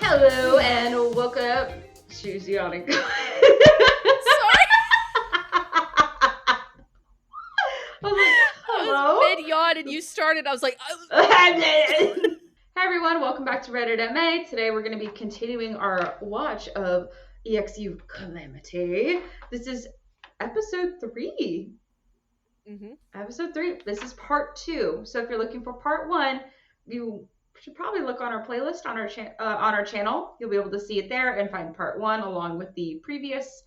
Hello and welcome up. She's yawning. Sorry. I was like, hello? I was mid-yawn and you started. I was like, Hey everyone, welcome back to Reddit at May. Today we're going to be continuing our watch of EXU Calamity. This is episode 3. Episode 3. This is part 2. So if you're looking for part 1, you should probably look on our playlist on our channel. You'll be able to see it there and find part 1 along with the previous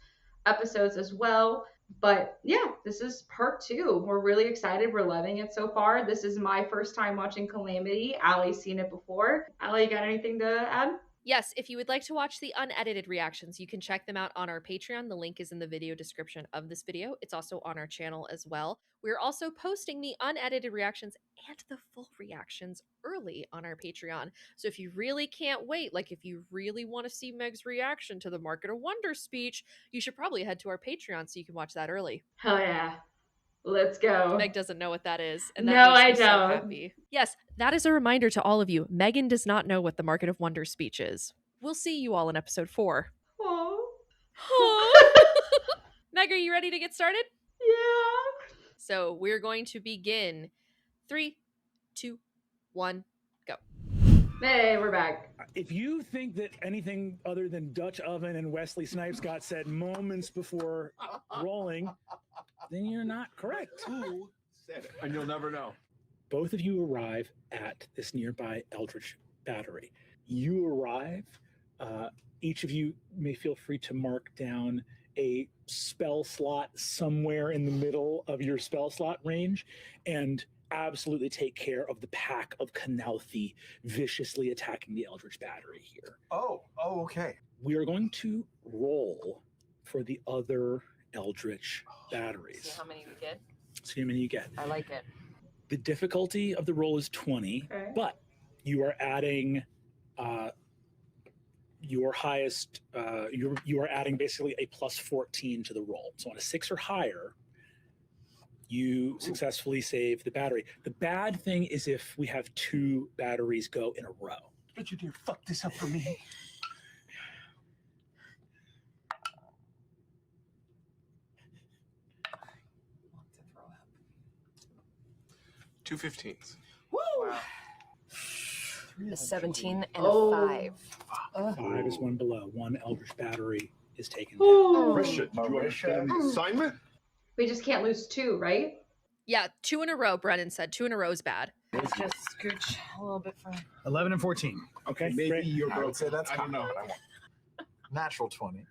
episodes as well. But yeah, this is part 2. We're really excited. We're loving it so far. This is my first time watching Calamity. Allie's seen it before. Allie, you got anything to add? yes, if you would like to watch the unedited reactions, you can check them out on our Patreon. The link is in the video description of this video. It's also on our channel as well. We're also posting the unedited reactions and the full reactions early on our Patreon. So if you really can't wait, like if you really want to see Meg's reaction to the Market of Wonder speech, you should probably head to our Patreon so you can watch that early. Hell yeah. Let's go. Meg doesn't know what that is, and that No, makes I me so don't. happy. Yes, that is a reminder to all of you. Megan does not know what the Market of Wonder speech is. We'll see you all in episode 4. Aww. Meg, are you ready to get started? Yeah. So we're going to begin. 3, 2, 1, go. Hey, we're back. If you think that anything other than Dutch Oven and Wesley Snipes got said moments before rolling, then you're not correct. Who said it? And you'll never know. Both of you arrive at this nearby Eldritch Battery. You arrive. Each of you may feel free to mark down a spell slot somewhere in the middle of your spell slot range and absolutely take care of the pack of Calamity viciously attacking the Eldritch Battery here. Oh, okay. We are going to roll for the other Eldritch batteries. See how many we get? See how many you get. I like it. The difficulty of the roll is 20, Okay. but you are adding your highest, you are adding basically a plus 14 to the roll. So on a 6 or higher, you successfully save the battery. The bad thing is if we have 2 batteries go in a row. Don't you dare fuck this up for me. Two 15s. Woo! Wow. A 17 and Oh. a 5. 5 is one below. 1 Eldritch battery is taken down. Ooh. Marisha, did you understand the assignment? We just can't lose 2, right? Yeah, 2 in a row, Brennan said. 2 in a row is bad. Let's just scooch a little bit from 11 and 14. Okay, Maybe great. you're I would broke. say that's I don't know common. what I want. Natural 20.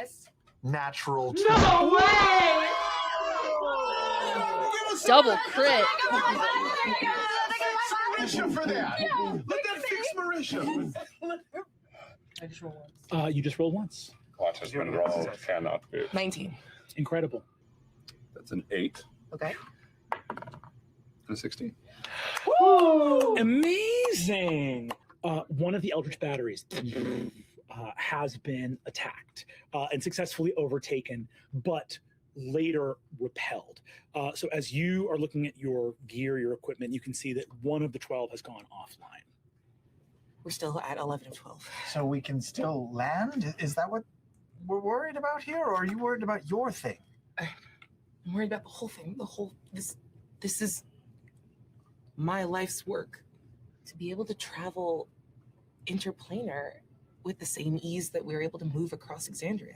S. Natural 20. No way! Double crit. Marisha for that. Let that fix Marisha. You just rolled once. Watch has been rolled, cannot be. 19. Incredible. That's an 8 Okay. and a 16. Amazing! One of the Eldritch batteries has been attacked and successfully overtaken, but later repelled. So as you are looking at your gear, your equipment, you can see that one of the 12 has gone offline. We're still at 11 and 12. So we can still land? Is that what we're worried about here? Or are you worried about your thing? I'm worried about the whole thing. This is my life's work. To be able to travel interplanar with the same ease that we're able to move across Exandria.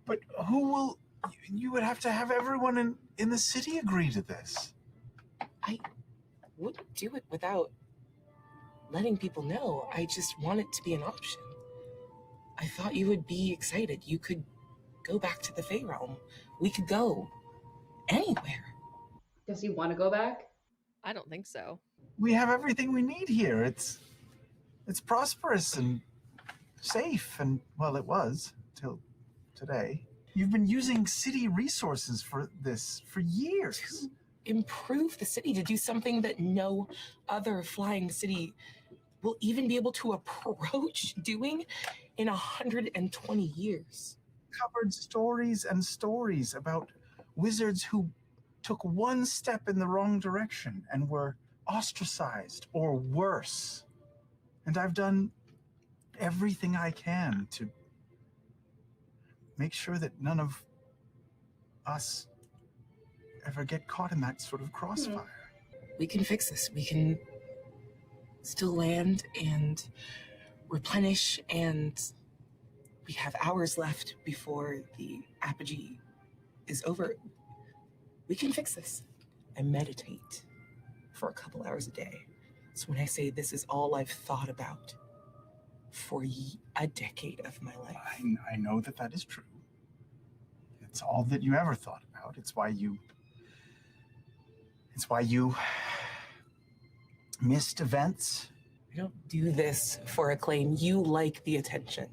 But who will... You would have to have everyone in the city agree to this. I wouldn't do it without letting people know. I just want it to be an option. I thought you would be excited. You could go back to the Fey Realm. We could go anywhere. Does he want to go back? I don't think so. We have everything we need here. It's prosperous and safe, and well, it was till today. You've been using city resources for this for years. To improve the city, to do something that no other flying city will even be able to approach doing in 120 years. Covered stories and stories about wizards who took one step in the wrong direction and were ostracized or worse. And I've done everything I can to make sure that none of us ever get caught in that sort of crossfire. We can fix this. We can still land and replenish, and we have hours left before the apogee is over. We can fix this. I meditate for a couple hours a day. So when I say this is all I've thought about for a decade of my life. I know that that is true. It's all that you ever thought about. It's why you missed events. I don't do this for acclaim. You like the attention.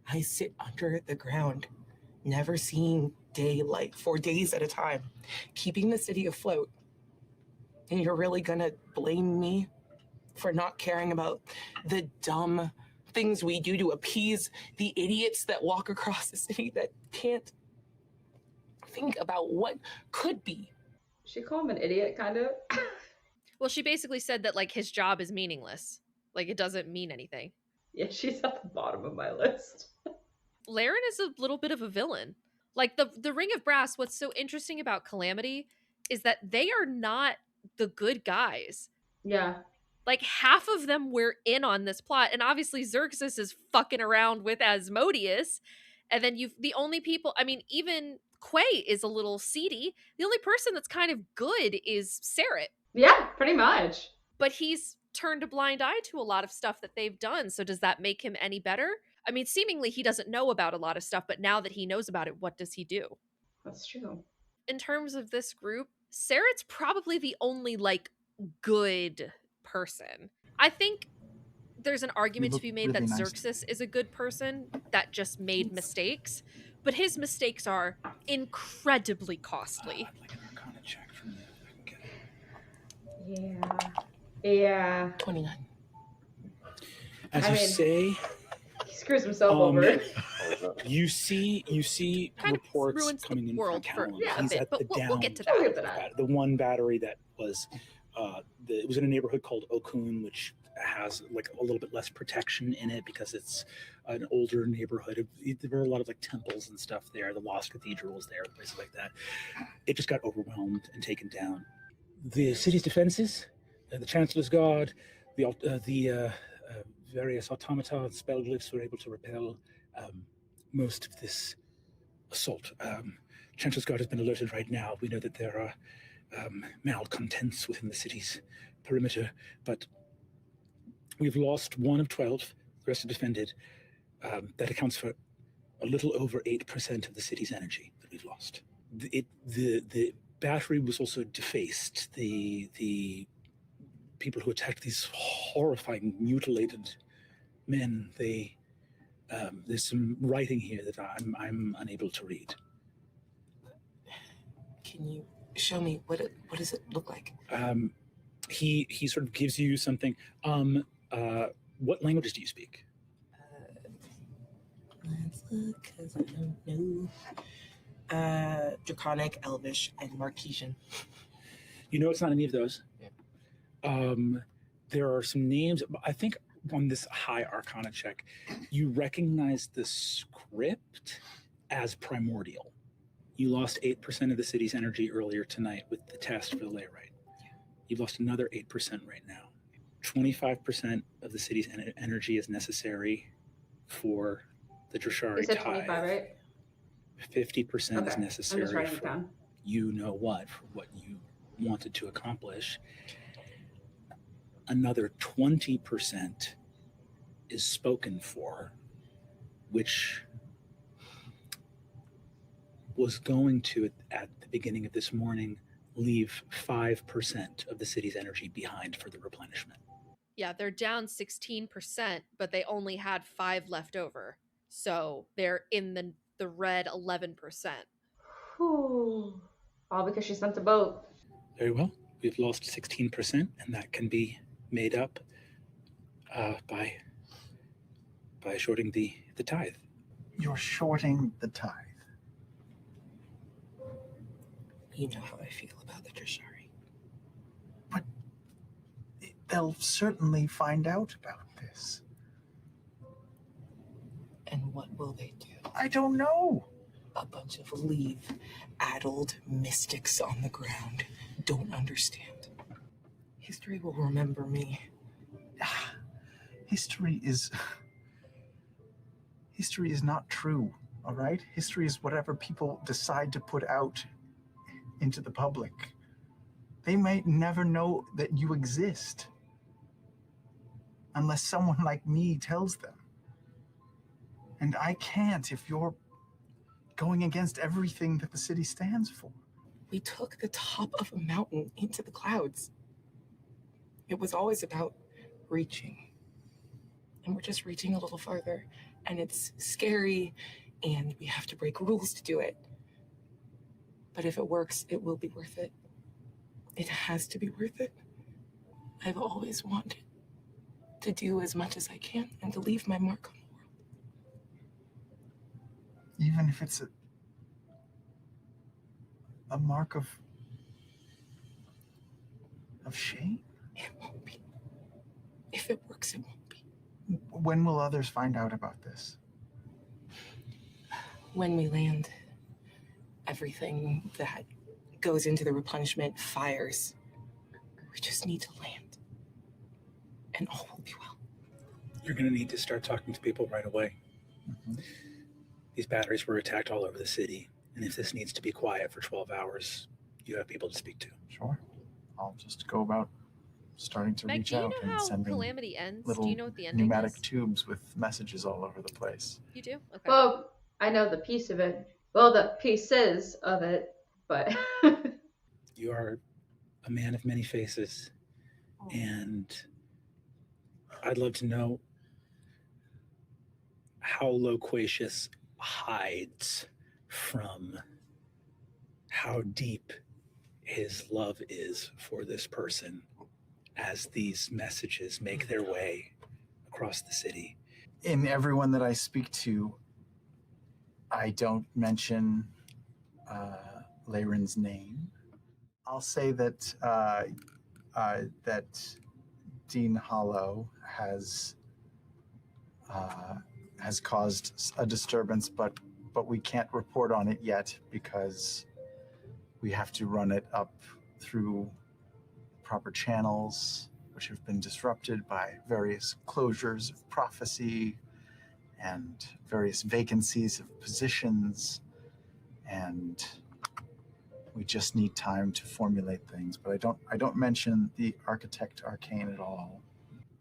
I sit under the ground, never seeing daylight for days at a time, keeping the city afloat. And you're really gonna blame me for not caring about the dumb things we do to appease the idiots that walk across the city that can't think about what could be? She called him an idiot, kind of. Well, she basically said that like his job is meaningless. Like it doesn't mean anything. Yeah, she's at the bottom of my list. Lahren is a little bit of a villain. Like the Ring of Brass, what's so interesting about Calamity is that they are not the good guys. Yeah. Like half of them were in on this plot, and obviously Xerxes is fucking around with Asmodeus. And then the only people, I mean, even Quay is a little seedy. The only person that's kind of good is Sarit. Yeah, pretty much. But he's turned a blind eye to a lot of stuff that they've done. So does that make him any better? I mean, seemingly he doesn't know about a lot of stuff, but now that he knows about it, what does he do? That's true. In terms of this group, Sarit's probably the only, like, good person. I think there's an argument to be made that Xerxes is a good person that just made mistakes, but his mistakes are incredibly costly. I'd like an Arcana check from you if I can get it. Yeah. 29. As I you mean, say, he screws himself over. you see Kind of reports ruins the coming in from world for Calamity. a He's bit, at but the we'll get to down We'll get to that. the one battery that was it was in a neighborhood called Okun, which has like a little bit less protection in it because it's an older neighborhood. There were a lot of like temples and stuff there. The Lost Cathedral was there, places like that. It just got overwhelmed and taken down. The city's defenses, the Chancellor's Guard, the various automata and spell glyphs were able to repel most of this assault. Chancellor's Guard has been alerted right now. We know that there are malcontents within the city's perimeter, but we've lost 1 of 12. The rest are defended. That accounts for a little over 8% of the city's energy that we've lost. The battery was also defaced. The people who attacked these horrifying, mutilated men, there's some writing here that I'm unable to read. Can you show me what does it look like? He sort of gives you something. What languages do you speak? Let's look, because I don't know. Draconic, Elvish, and Marquesian. You know it's not any of those. Yeah. There are some names. I think on this high Arcana check, you recognize the script as primordial. You lost 8% of the city's energy earlier tonight with the test for the Layrite. You've lost another 8% right now. 25% of the city's energy is necessary for the Drashari You said tithe. 25, right? 50% is Okay. necessary I'm just writing it for down. you know what, for what you wanted to accomplish. Another 20% is spoken for, which was going to, at the beginning of this morning, leave 5% of the city's energy behind for the replenishment. Yeah, they're down 16%, but they only had 5 left over. So they're in the red 11%. Whew. All because she sent a boat. Very well. We've lost 16%, and that can be made up by shorting the tithe. You're shorting the tithe. You know how I feel about the Drashari. But they'll certainly find out about this. And what will they do? I don't know. A bunch of leave-addled mystics on the ground don't understand. History will remember me. History is not true, all right? History is whatever people decide to put out into the public. They might never know that you exist unless someone like me tells them. And I can't if you're going against everything that the city stands for. We took the top of a mountain into the clouds. It was always about reaching. And we're just reaching a little farther. And it's scary, and we have to break rules to do it. But if it works, it will be worth it. It has to be worth it. I've always wanted to do as much as I can and to leave my mark on the world. Even if it's a mark of shame? It won't be. If it works, it won't be. When will others find out about this? When we land, everything that goes into the replenishment fires. We just need to land. And all will be well. You're going to need to start talking to people right away. Mm-hmm. These batteries were attacked all over the city, and if this needs to be quiet for 12 hours, you have people to speak to. Sure. I'll just go about starting to Meg, reach do you out know and how sending Calamity ends? little Do you know what the ending pneumatic is? tubes with messages all over the place. You do? Okay. Well, I know the piece of it. Well, the pieces of it, but You are a man of many faces, and I'd love to know how Loquacius hides from how deep his love is for this person as these messages make their way across the city. In everyone that I speak to, I don't mention Lahren's name. I'll say that that Dean Hollow has caused a disturbance, but we can't report on it yet because we have to run it up through proper channels, which have been disrupted by various closures of prophecy and various vacancies of positions, and we just need time to formulate things. But I don't mention the Architect Arcane at all.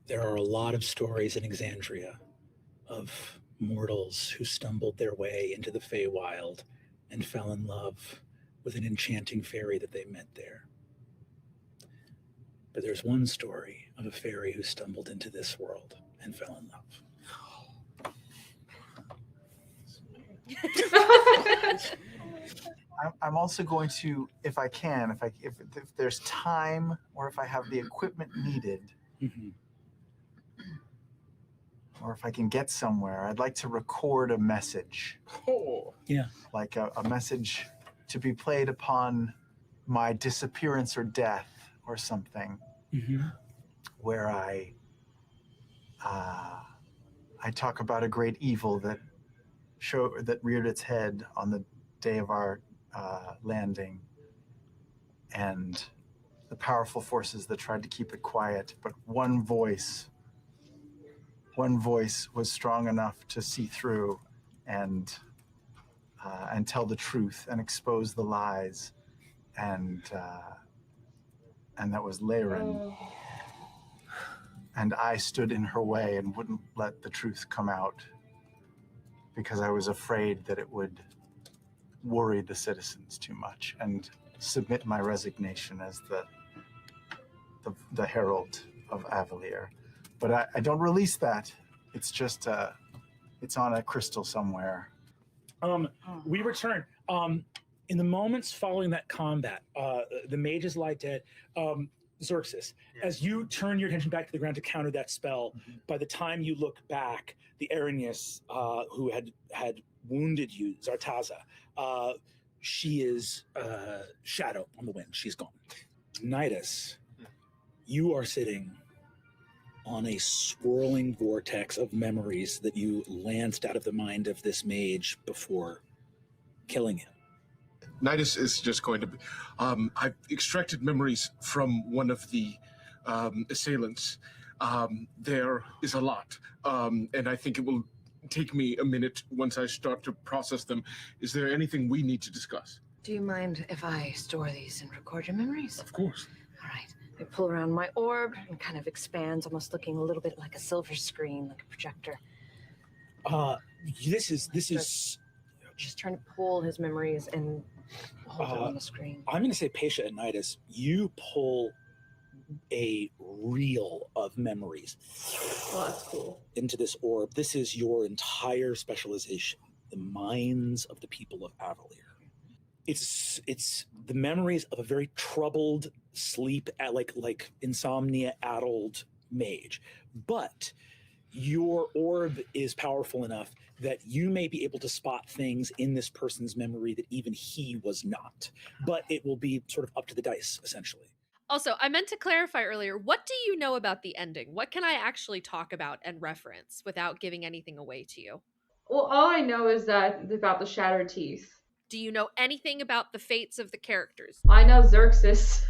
There are a lot of stories in Exandria of mortals who stumbled their way into the Feywild and fell in love with an enchanting fairy that they met there. But there's one story of a fairy who stumbled into this world and fell in love. I'm also going to, if I can, if there's time or if I have the equipment needed, Mm-hmm. or if I can get somewhere, I'd like to record a message. Oh. Yeah. Like a message to be played upon my disappearance or death or something, Mm-hmm. where I talk about a great evil that reared its head on the day of our landing, and the powerful forces that tried to keep it quiet, but one voice was strong enough to see through and tell the truth and expose the lies, and that was Lahren. And I stood in her way and wouldn't let the truth come out because I was afraid that it would worry the citizens too much, and submit my resignation as the herald of Avalir. But I don't release that. It's just it's on a crystal somewhere. We return. In the moments following that combat, the mages lie dead. Xerxes, as you turn your attention back to the ground to counter that spell, by the time you look back, the Arrhenius, who had wounded you, Zartaza, she is shadow on the wind. She's gone. Nidus, you are sitting on a swirling vortex of memories that you lanced out of the mind of this mage before killing him. Nidus is just going to be... I've extracted memories from one of the assailants. There is a lot, and I think it will take me a minute once I start to process them. Is there anything we need to discuss? Do you mind if I store these and record your memories? Of course. All right. I pull around my orb and kind of expands, almost looking a little bit like a silver screen, like a projector. This is Just trying to pull his memories and hold them on the screen. I'm going to say, Pasha and Nidus, you pull a reel of memories that's cool. into this orb. This is your entire specialization, the minds of the people of Avalir. It's the memories of a very troubled, sleep at like insomnia addled mage, but your orb is powerful enough that you may be able to spot things in this person's memory that even he was not. But it will be sort of up to the dice, essentially. Also, I meant to clarify earlier, what do you know about the ending? What can I actually talk about and reference without giving anything away to you? Well, all I know is that about the shattered teeth. Do you know anything about the fates of the characters? I know Xerxes.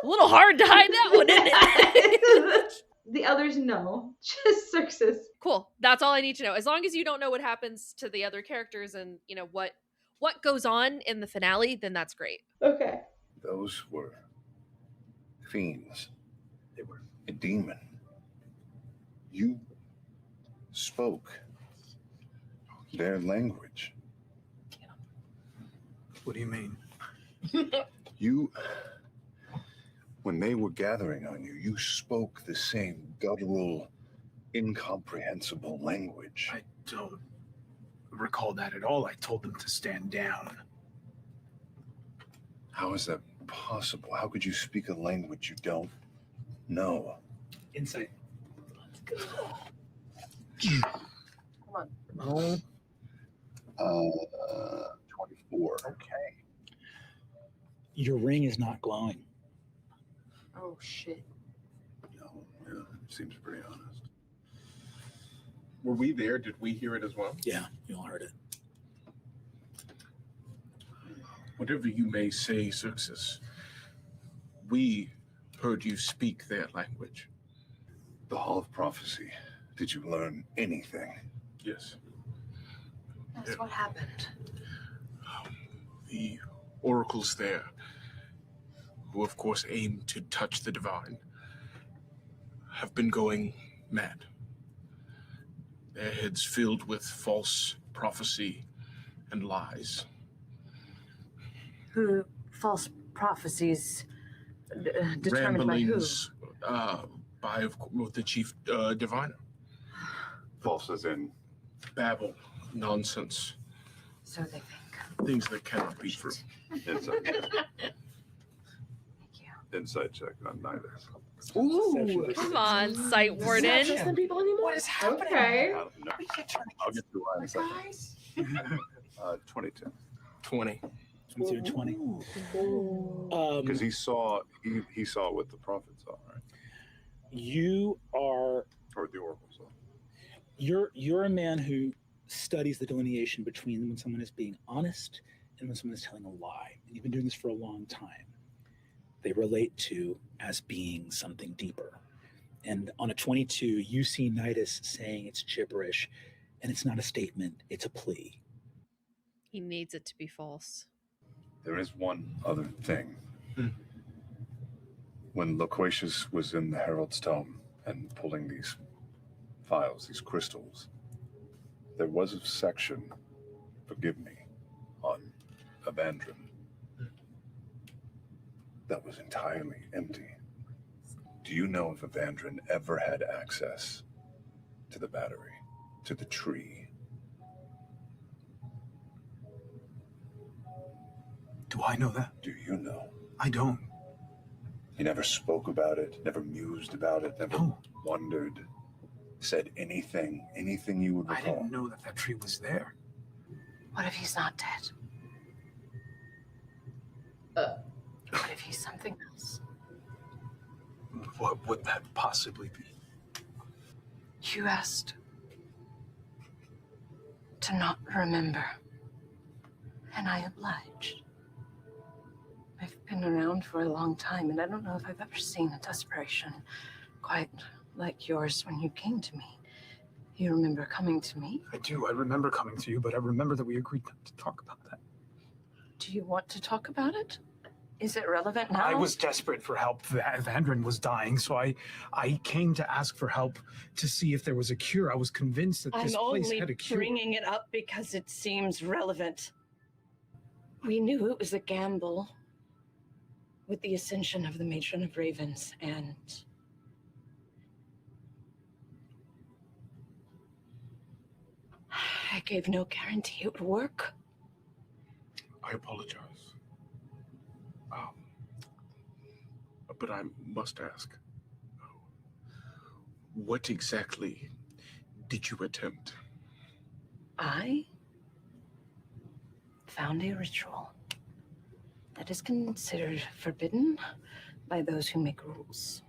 A little hard to hide that one, isn't it? The others know. Just Xerxes. Cool. That's all I need to know. As long as you don't know what happens to the other characters and, you know, what goes on in the finale, then that's great. Okay. Those were fiends. They were a demon. You spoke their language. What do you mean? You, when they were gathering on you, you spoke the same guttural, incomprehensible language. I don't recall that at all. I told them to stand down. How is that possible? How could you speak a language you don't know? Insight. Come on. 24. Okay. Your ring is not glowing. Oh, shit. No, yeah, seems pretty honest. Were we there? Did we hear it as well? Yeah, you all heard it. Whatever you may say, Xerxes, we heard you speak their language. The Hall of Prophecy. Did you learn anything? Yes. That's what happened. The oracles there, who of course aim to touch the divine, have been going mad. Their heads filled with false prophecy and lies. Who false prophecies determined by who? Ramblings by the chief diviner. False as in? Babble, nonsense, So they think. things that cannot be true. Insight check. Thank you. Insight check on Nidus. Ooh. Come on, Sight Warden. Trust people anymore? What is happening? Okay. No, I'll get to in a second. Guys. 22. 20. 20. Because he saw what the prophet saw, right? You are Or the oracle saw. you're a man who studies the delineation between when someone is being honest and when someone is telling a lie. And you've been doing this for a long time. They relate to as being something deeper. And on a 22, you see Nidus saying it's gibberish, and it's not a statement, it's a plea. He needs it to be false. There is one other thing. When Loquacius was in the Herald's Tome and pulling these files, these crystals, there was a section, forgive me, on Evandrin that was entirely empty. Do you know if Evandrin ever had access to the battery, to the tree? Do I know that? Do you know? I don't. He never spoke about it, never mused about it, never No. wondered, said anything you would I recall. didn't know that tree was there. What if he's not dead? What if he's something else? What would that possibly be? You asked to not remember, and I obliged. I've been around for a long time, and I don't know if I've ever seen a desperation quite like yours when you came to me. You remember coming to me? I do. I remember coming to you, but I remember that we agreed not to talk about that. Do you want to talk about it? Is it relevant now? I was desperate for help. Vandrin was dying, so I came to ask for help to see if there was a cure. I was convinced that this place had a cure. I'm only bringing it up because it seems relevant. We knew it was a gamble with the ascension of the Matron of Ravens, and I gave no guarantee it would work. I apologize. But I must ask, what exactly did you attempt? I found a ritual that is considered forbidden by those who make rules.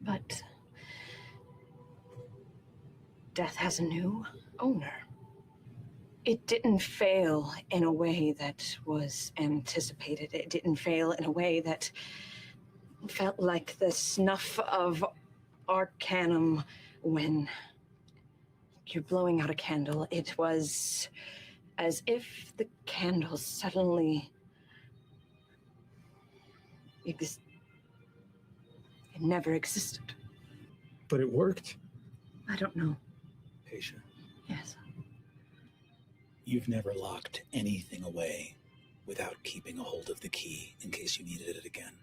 But death has a new owner. It didn't fail in a way that was anticipated. It didn't fail in a way that felt like the snuff of Arcanum when you're blowing out a candle. It was as if the candle suddenly it never existed. But it worked. I don't know. Aisha, Yes. you've never locked anything away without keeping a hold of the key in case you needed it again.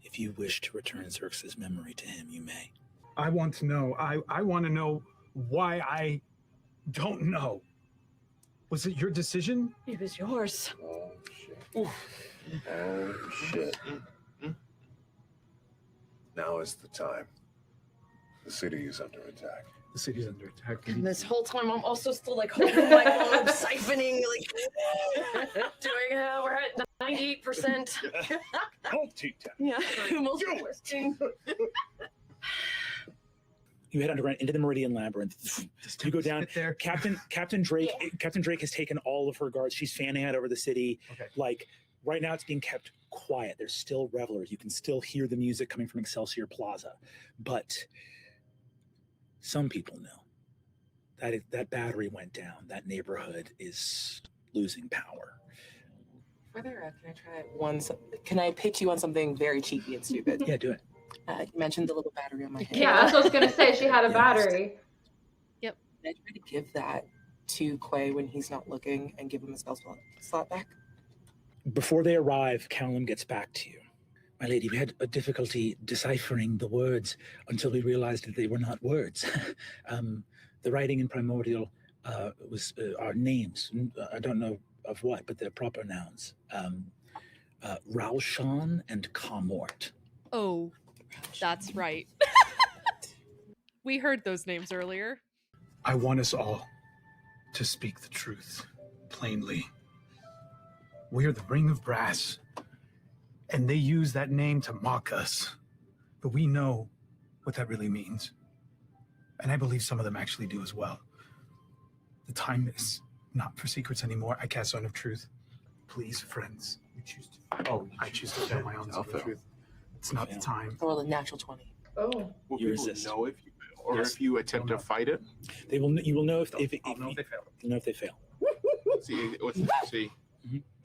If you wish to return Xerxes' memory to him, you may. I want to know. I want to know why I don't know. Was it your decision? It was yours. Oh, shit. Oh, shit. Now is the time. The city is under attack. The city's under attack. And this whole time, I'm also still like holding my phone, siphoning, like doing. We're at 98%. Multitasking. Yeah, multitasking. You head underground into the Meridian Labyrinth. You go down there. Captain Drake. Yeah. Captain Drake has taken all of her guards. She's fanning out over the city. Okay. Like right now, it's being kept quiet. There's still revelers. You can still hear the music coming from Excelsior Plaza, but some people know that battery went down. That neighborhood is losing power. For the record, can I try one? Can I pitch you on something very cheeky and stupid? Yeah, do it. You mentioned the little battery on my head. Yeah, that's what I was gonna say. She had a battery. Can I try to give that to Quay when he's not looking and give him a spell slot back? Before they arrive, Callum gets back to you. My lady, we had a difficulty deciphering the words until we realized that they were not words. The writing in Primordial was our names. I don't know of what, but they're proper nouns. Ralshan and Kamort. Oh, that's right. We heard those names earlier. I want us all to speak the truth plainly. We are the Ring of Brass, and they use that name to mock us. But we know what that really means. And I believe some of them actually do as well. The time is not for secrets anymore. I cast Zone of Truth. Please, friends. I choose to fail my own Zone of Truth. It's not the time. Roll a natural 20. Oh. Will You people resist. know if you fail, or Yes. if you attempt to fight it? They will. You will know if I'll know if they fail. you'll know if they fail. See, what's the DC?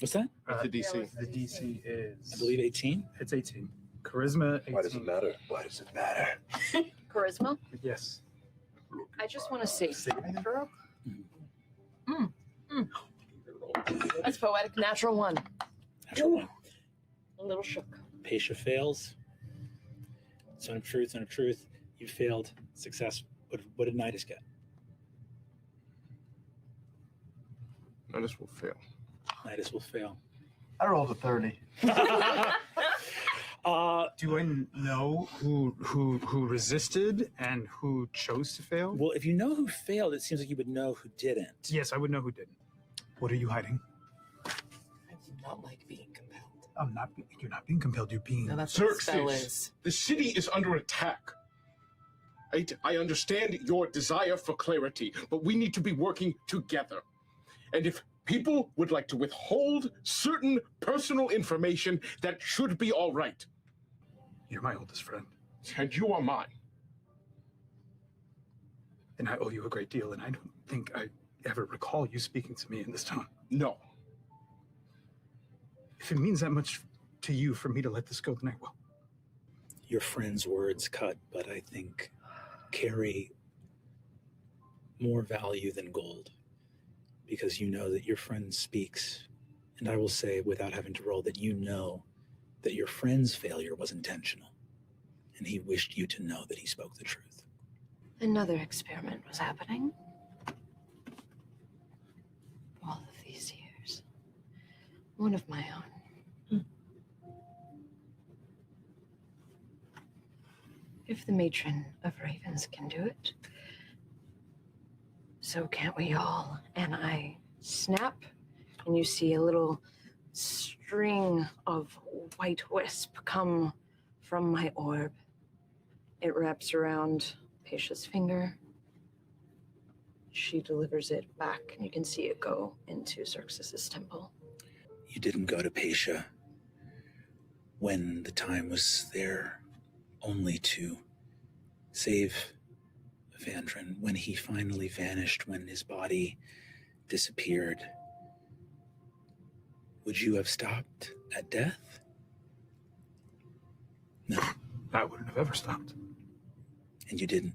What's that? What's the DC? The DC is... I believe 18. It's 18. Charisma 18. Why does it matter? Why does it matter? Charisma. Yes. I just want to see. Saving throw. That's poetic. Natural 1. Natural one. A little shook. Paisha fails. Son of Truth, Son of Truth. You failed. Success. What did Nidus get? Nidus will fail. Nidus will fail. I rolled a 30. Do I know who resisted and who chose to fail? Well, if you know who failed, it seems like you would know who didn't. Yes, I would know who didn't. What are you hiding? I do not like being compelled. You're not being compelled. You're being. No, that's what the spell Xerxes, is. the city is under attack. I understand your desire for clarity, but we need to be working together. And if people would like to withhold certain personal information, that should be all right. You're my oldest friend. And you are mine. And I owe you a great deal, and I don't think I ever recall you speaking to me in this tone. No. If it means that much to you for me to let this go, then I will. Your friend's words cut, but I think carry more value than gold, because you know that your friend speaks, and I will say without having to roll that you know that your friend's failure was intentional, and he wished you to know that he spoke the truth. Another experiment was happening. All of these years. One of my own. If the matron of ravens can do it, so can't we all. And I snap, and you see a little string of white wisp come from my orb. It wraps around Paisha's finger. She delivers it back, and you can see it go into Xerxes' temple. You didn't go to Paisha when the time was there only to save Evandrin. When he finally vanished, when his body disappeared, would you have stopped at death? No. I wouldn't have ever stopped. And you didn't.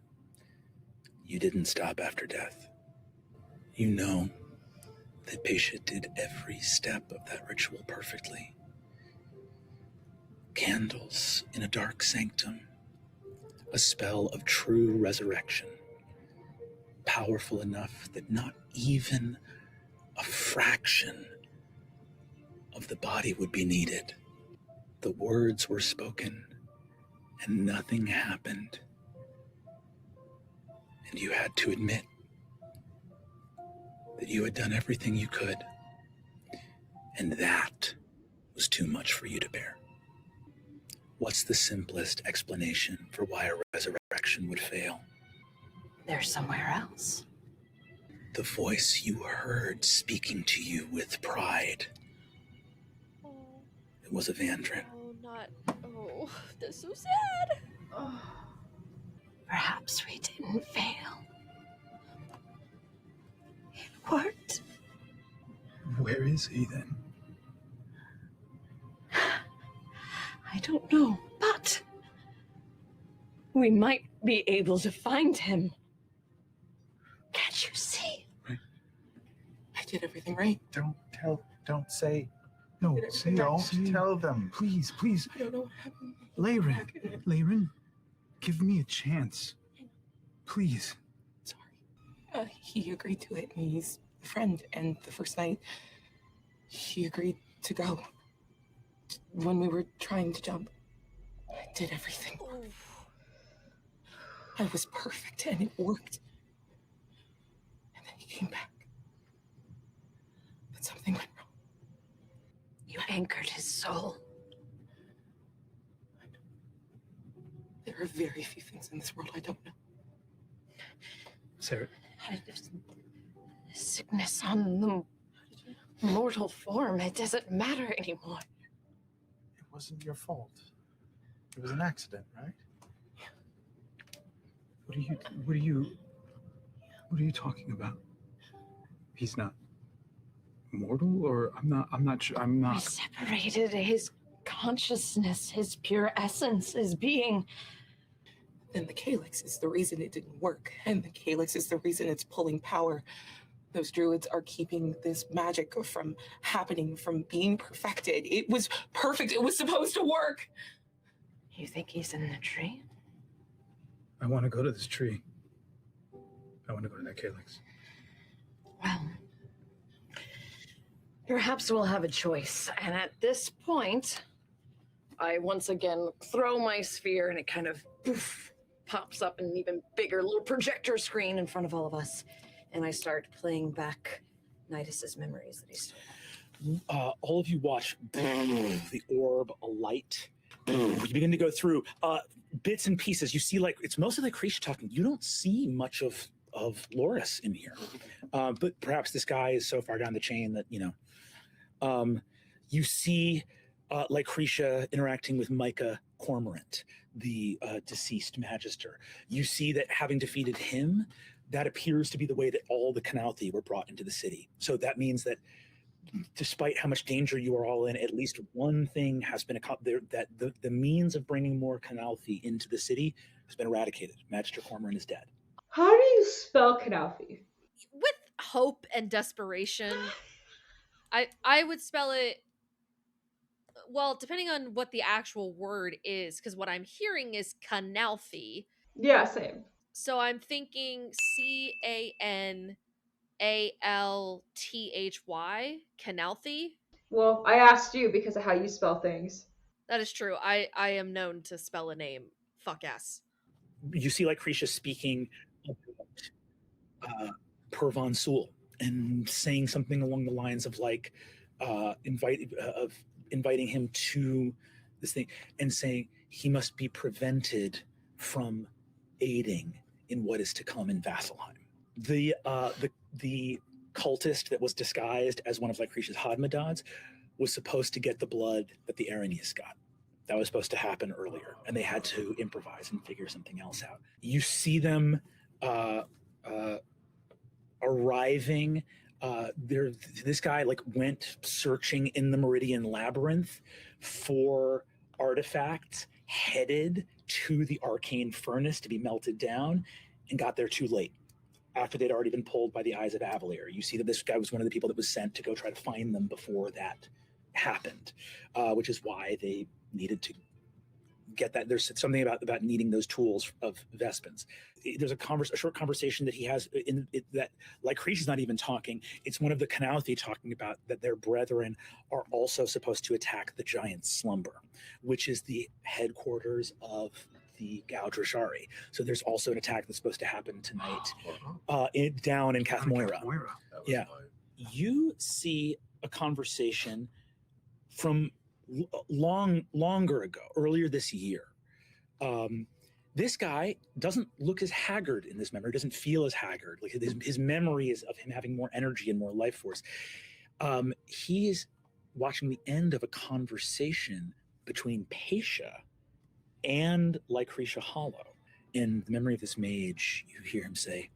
You didn't stop after death. You know that Paisha did every step of that ritual perfectly. Candles in a dark sanctum, a spell of true resurrection, powerful enough that not even a fraction of the body would be needed. The words were spoken, and nothing happened. And you had to admit that you had done everything you could, and that was too much for you to bear. What's the simplest explanation for why a resurrection would fail? They're somewhere else. The voice you heard speaking to you with pride. Oh, It was Evandrin. oh, that's so sad. Oh. Perhaps we didn't fail. It worked. Where is he then? I don't know, but we might be able to find him. Can't you see? Right. I did everything right. Don't say. No, Did say, everything don't right. tell them. Please, please. I don't know what happened. Lahren, give me a chance. Please. Sorry. He agreed to it, and he's a friend, and the first night, he agreed to go. When we were trying to jump, I did everything. I was perfect, and it worked. And then he came back. But something went wrong. You anchored his soul. There are very few things in this world I don't know. Sarah. Sickness on the mortal form, it doesn't matter anymore. It wasn't your fault. It was an accident, right? What are you talking about? He's not mortal, or I'm not sure. We separated his consciousness, his pure essence, his being. Then the calyx is the reason it didn't work, and the calyx is the reason it's pulling power. Those druids are keeping this magic from happening, from being perfected. It was perfect. It was supposed to work. You think he's in the tree? I want to go to this tree. I want to go to that calyx. Well, perhaps we'll have a choice. And at this point, I once again throw my sphere, and it kind of poof, pops up an even bigger little projector screen in front of all of us. And I start playing back Nidus's memories that he stole. all of you watch the orb alight. You begin to go through bits and pieces. You see, like, it's mostly like Krisha talking. You don't see much of Loris in here, but perhaps this guy is so far down the chain that you see Lycretia interacting with Micah Cormorant, the deceased magister. You see that having defeated him, that appears to be the way that all the Calamity were brought into the city. So that means that despite how much danger you are all in, at least one thing has been that the means of bringing more Calamity into the city has been eradicated. Magister Cormorant is dead. How do you spell Calamity? With hope and desperation. I would spell it, well, depending on what the actual word is, because what I'm hearing is Canalthy. Yeah, same. So I'm thinking Canalthy, Canalthy. Well, I asked you because of how you spell things. That is true. I am known to spell a name. Fuck ass. You see Lycretia speaking about Pervon Sul and saying something along the lines of like inviting him to this thing and saying he must be prevented from aiding in what is to come in Vasselheim. The cultist that was disguised as one of Lycretia's Hadmadads was supposed to get the blood that the Aranius got. That was supposed to happen earlier, and they had to improvise and figure something else out. You see them arriving. This guy went searching in the Meridian Labyrinth for artifacts headed to the arcane furnace to be melted down, and got there too late after they'd already been pulled by the eyes of Avalir. You see that this guy was one of the people that was sent to go try to find them before that happened, which is why they needed to get that. There's something about needing those tools of Vespens. There's a short conversation that he has that Lycretia's not even talking. It's one of the Calamity talking about that their brethren are also supposed to attack the giant slumber, which is the headquarters of the Gaudrashari. So there's also an attack that's supposed to happen tonight down in Cathmoira. Yeah. You see a conversation from longer ago, earlier this year. This guy doesn't look as haggard in this memory, doesn't feel as haggard. Like his memory is of him having more energy and more life force. He is watching the end of a conversation between Paisha and Lycretia Hollow. In the memory of this mage, you hear him say,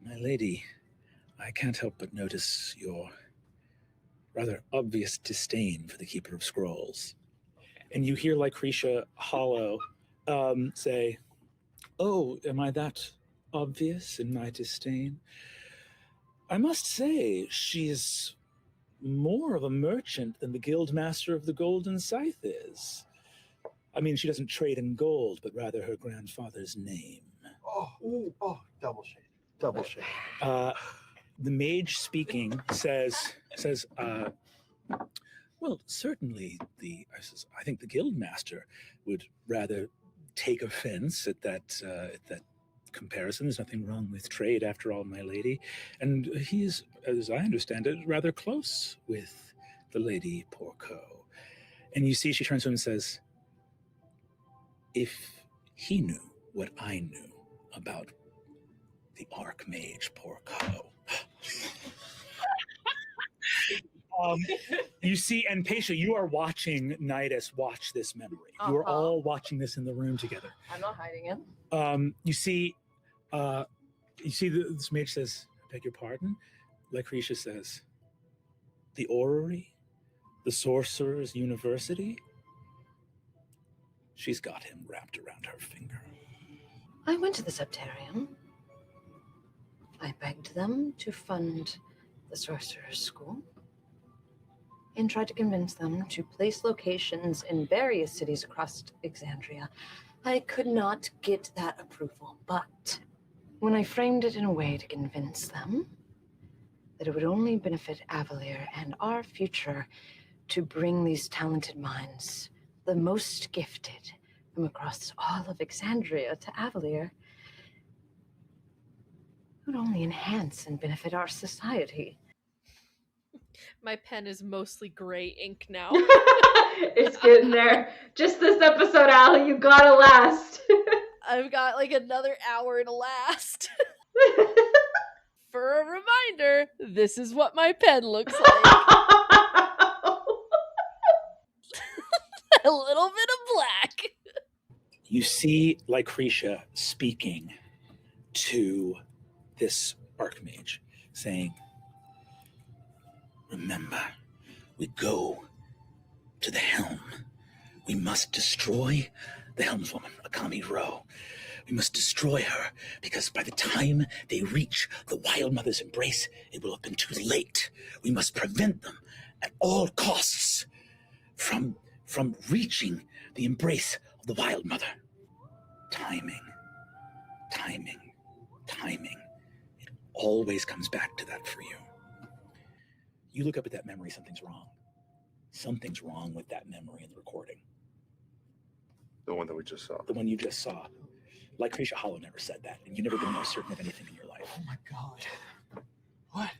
"My lady, I can't help but notice your rather obvious disdain for the Keeper of Scrolls." And you hear Lycretia Hollow say, "Oh, am I that obvious in my disdain? I must say, she is more of a merchant than the Guildmaster of the Golden Scythe is. I mean, she doesn't trade in gold, but rather her grandfather's name." Oh, double shade. Double shade. The mage speaking says, "Well, certainly I think the Guildmaster would rather take offense at that comparison. There's nothing wrong with trade, after all, my lady. And he is, as I understand it, rather close with the Lady Porco." And you see she turns to him and says, "If he knew what I knew about the Archmage Porco." You see, and Paisha, you are watching Nidus watch this memory. You are all watching this in the room together. I'm not hiding it. You see this mage says, "I beg your pardon?" Lycretia says, "The orrery? The Sorcerer's University?" She's got him wrapped around her finger. I went to the Septarium. I begged them to fund the Sorcerer's School and tried to convince them to place locations in various cities across Exandria. I could not get that approval, but when I framed it in a way to convince them that it would only benefit Avalir and our future to bring these talented minds, the most gifted from across all of Exandria, to Avalir, it would only enhance and benefit our society. My pen is mostly gray ink now. It's getting there. Just this episode, Allie, you gotta last. I've got like another hour to last. For a reminder, this is what my pen looks like. A little bit of black. You see Lycretia speaking to this Archmage, saying, "Remember, we go to the helm. We must destroy the helmswoman, Akami Ro. We must destroy her, because by the time they reach the Wild Mother's embrace, it will have been too late. We must prevent them at all costs from reaching the embrace of the Wild Mother. Timing. It always comes back to that for you." You look up at that memory, something's wrong. Something's wrong with that memory in the recording. The one that we just saw. The one you just saw. Lycretia Hollow never said that, and you've never been more certain of anything in your life. Oh my god. What?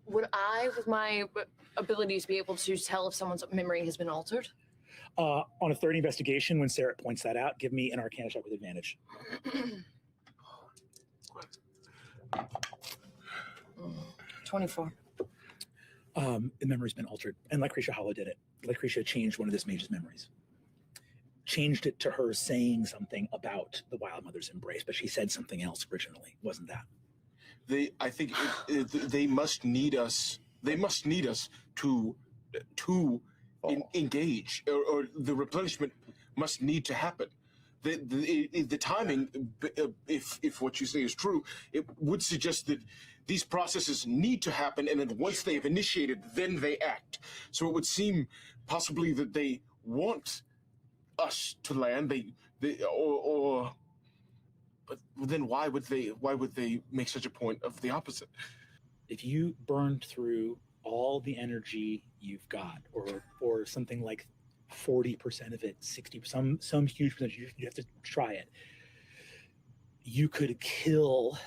Would I, with my abilities, be able to tell if someone's memory has been altered? On a third investigation, when Sarah points that out, give me an Arcana check with advantage. 24. The memory's been altered, and Lycretia Hollow did it. Lycretia changed one of this mage's memories. Changed it to her saying something about the Wild Mother's embrace, but she said something else originally. Wasn't that? I think they must need us. They must need us to engage, or the replenishment must need to happen. The timing, if what you say is true, it would suggest that these processes need to happen, and then once they've initiated, then they act. So it would seem possibly that they want us to land. But then why would they make such a point of the opposite? If you burned through all the energy you've got, or something like 40% of it, 60%, some huge percentage, you have to try it. You could kill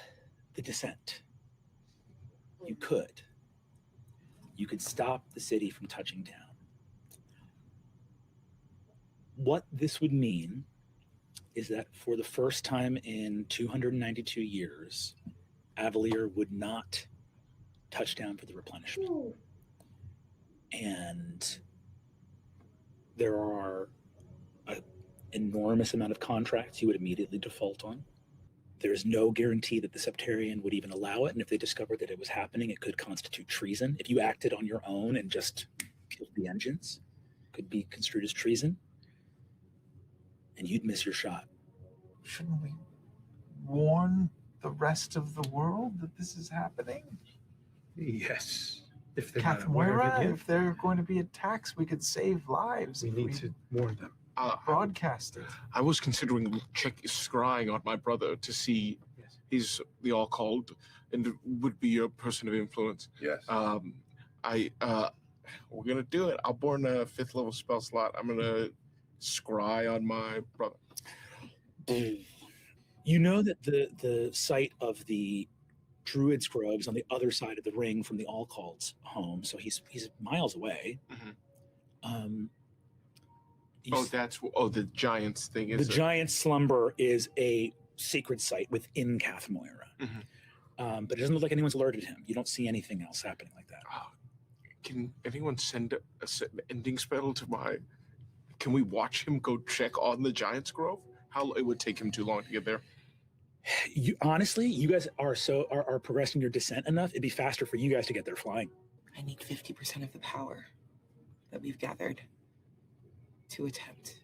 the descent. You could. You could stop the city from touching down. What this would mean is that for the first time in 292 years, Avalir would not touch down for the replenishment. Ooh. And there are an enormous amount of contracts you would immediately default on. There's no guarantee that the Septarian would even allow it, and if they discovered that it was happening, it could constitute treason. If you acted on your own and just killed the engines, it could be construed as treason, and you'd miss your shot. Shouldn't we warn the rest of the world that this is happening? Yes. If they're not aware Moira, of it yet. if there are going to be attacks, we could save lives. We need to warn them. Broadcast it. I was considering scrying on my brother to see he's the all-called and would be a person of influence. Yes. We're gonna do it. I'll burn a 5th level spell slot. I'm gonna scry on my brother. You know that the site of the Druid's Groves on the other side of the ring from the All-Called's home, so he's miles away. Mm-hmm. The Giants thing is the Giant's Slumber is a sacred site within Cath Moira. Mm-hmm. But it doesn't look like anyone's alerted him. You don't see anything else happening like that. Can anyone send an ending spell to my... Can we watch him go check on the Giant's Grove? It would take him too long to get there. Honestly, you guys are progressing your descent enough. It'd be faster for you guys to get there flying. I need 50% of the power that we've gathered to attempt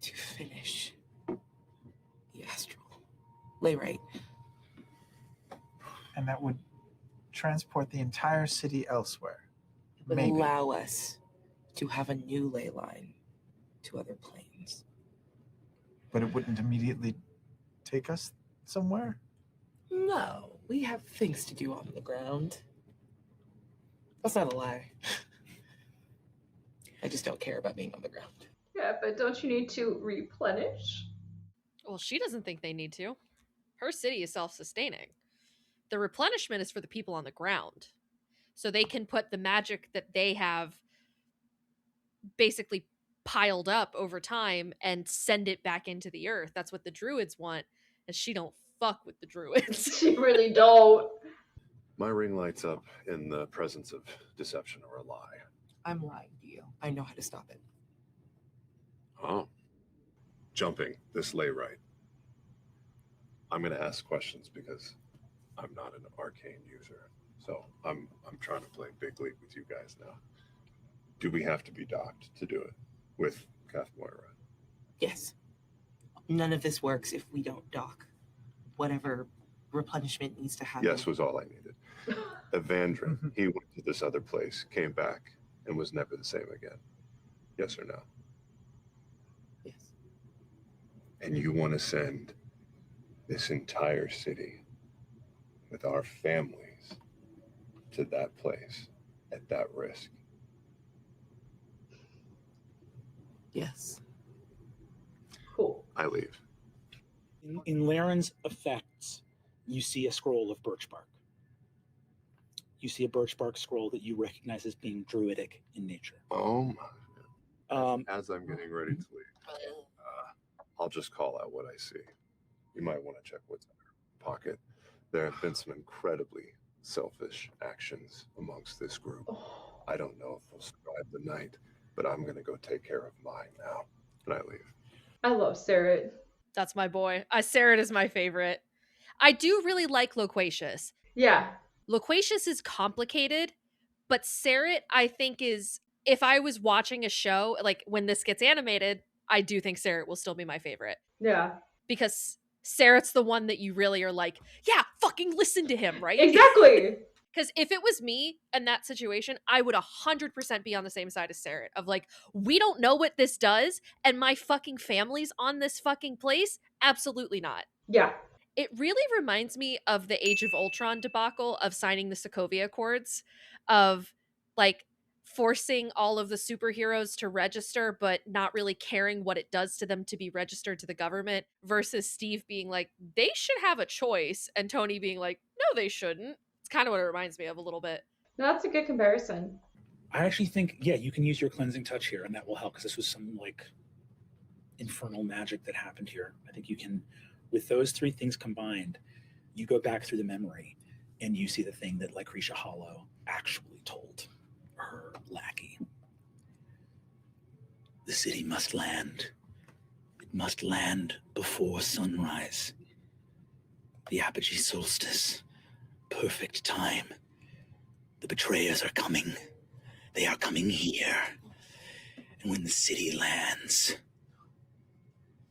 to finish the astral lay right. And that would transport the entire city elsewhere. It would allow us to have a new ley line to other planes. But it wouldn't immediately take us somewhere? No, we have things to do on the ground. That's not a lie. I just don't care about being on the ground. Yeah, but don't you need to replenish? Well, she doesn't think they need to. Her city is self-sustaining. The replenishment is for the people on the ground. So they can put the magic that they have basically piled up over time and send it back into the earth. That's what the druids want, and she don't fuck with the druids. She really don't. My ring lights up in the presence of deception or a lie. I'm lying to you. I know how to stop it. Oh. Jumping this lay right. I'm going to ask questions because I'm not an arcane user. So I'm trying to play big league with you guys now. Do we have to be docked to do it with Kath Moira? Yes. None of this works if we don't dock. Whatever replenishment needs to happen. Yes was all I needed. Evandrin, he went to this other place, came back, and was never the same again. Yes or no? Yes. And you want to send this entire city with our families to that place at that risk? Yes. Cool. I leave. In Laren's effects, you see a scroll of birch bark. You see a birch bark scroll that you recognize as being druidic in nature. Oh my. As I'm getting ready to leave, I'll just call out what I see. You might want to check what's in her pocket. There have been some incredibly selfish actions amongst this group. I don't know if we'll survive the night, but I'm going to go take care of mine now. And I leave. I love Sarah. That's my boy. Sarah is my favorite. I do really like Loquacius. Yeah. Loquacius is complicated, but Sarah, I think, is, if I was watching a show, like when this gets animated, I do think Sarah will still be my favorite. Yeah. Because Sarah's the one that you really are like, yeah, fucking listen to him, right? Exactly. Because if it was me in that situation, I would 100% be on the same side as Sarah of like, we don't know what this does, and my fucking family's on this fucking place? Absolutely not. Yeah. It really reminds me of the Age of Ultron debacle of signing the Sokovia Accords, of like forcing all of the superheroes to register, but not really caring what it does to them to be registered to the government, versus Steve being like, they should have a choice, and Tony being like, no, they shouldn't. It's kind of what it reminds me of a little bit. No, that's a good comparison. I actually think, yeah, you can use your cleansing touch here, and that will help, because this was some like infernal magic that happened here. I think you can, with those three things combined, you go back through the memory and you see the thing that Lucretia Hollow actually told her lackey. The city must land. It must land before sunrise. The apogee solstice. Perfect time. The betrayers are coming. They are coming here. And when the city lands,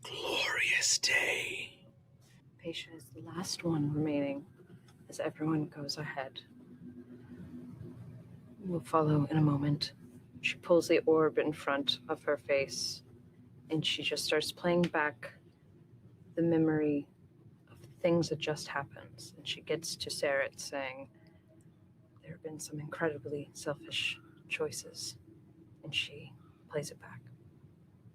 glorious day. Patience is the last one remaining as everyone goes ahead. We'll follow in a moment. She pulls the orb in front of her face and she just starts playing back the memory of things that just happened. And she gets to Sarah saying, there have been some incredibly selfish choices. And she plays it back.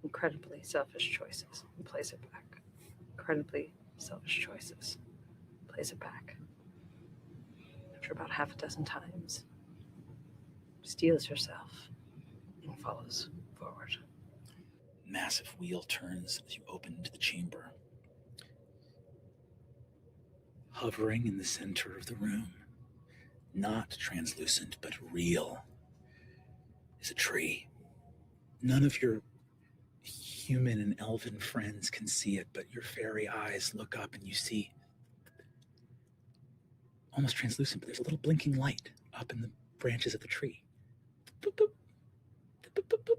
Incredibly selfish choices. And plays it back. Incredibly selfish choices. Plays it back. After about half a dozen times, steels herself and follows forward. Massive wheel turns as you open into the chamber. Hovering in the center of the room, not translucent but real, is a tree. None of your human and elven friends can see it, but your fairy eyes look up and you see, almost translucent, but there's a little blinking light up in the branches of the tree. Boop, boop. Boop, boop, boop, boop.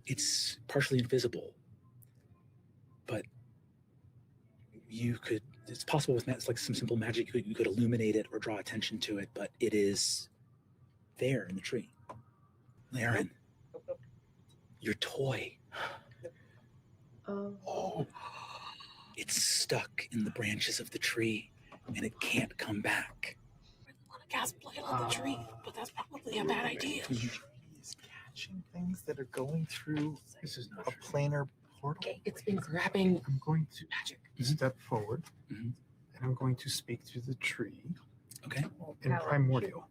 It's partially invisible, but it's possible with it's like some simple magic, you could illuminate it or draw attention to it, but it is there in the tree. Lahren, your toy. Oh. It's stuck in the branches of the tree and it can't come back. A lot of gas blade on the tree, but that's probably a bad idea. He's catching things that are going through This is not a true. planar portal. Okay, it's been grabbing I'm going to magic. step forward, Mhm. and I'm going to speak to the tree Okay. in primordial.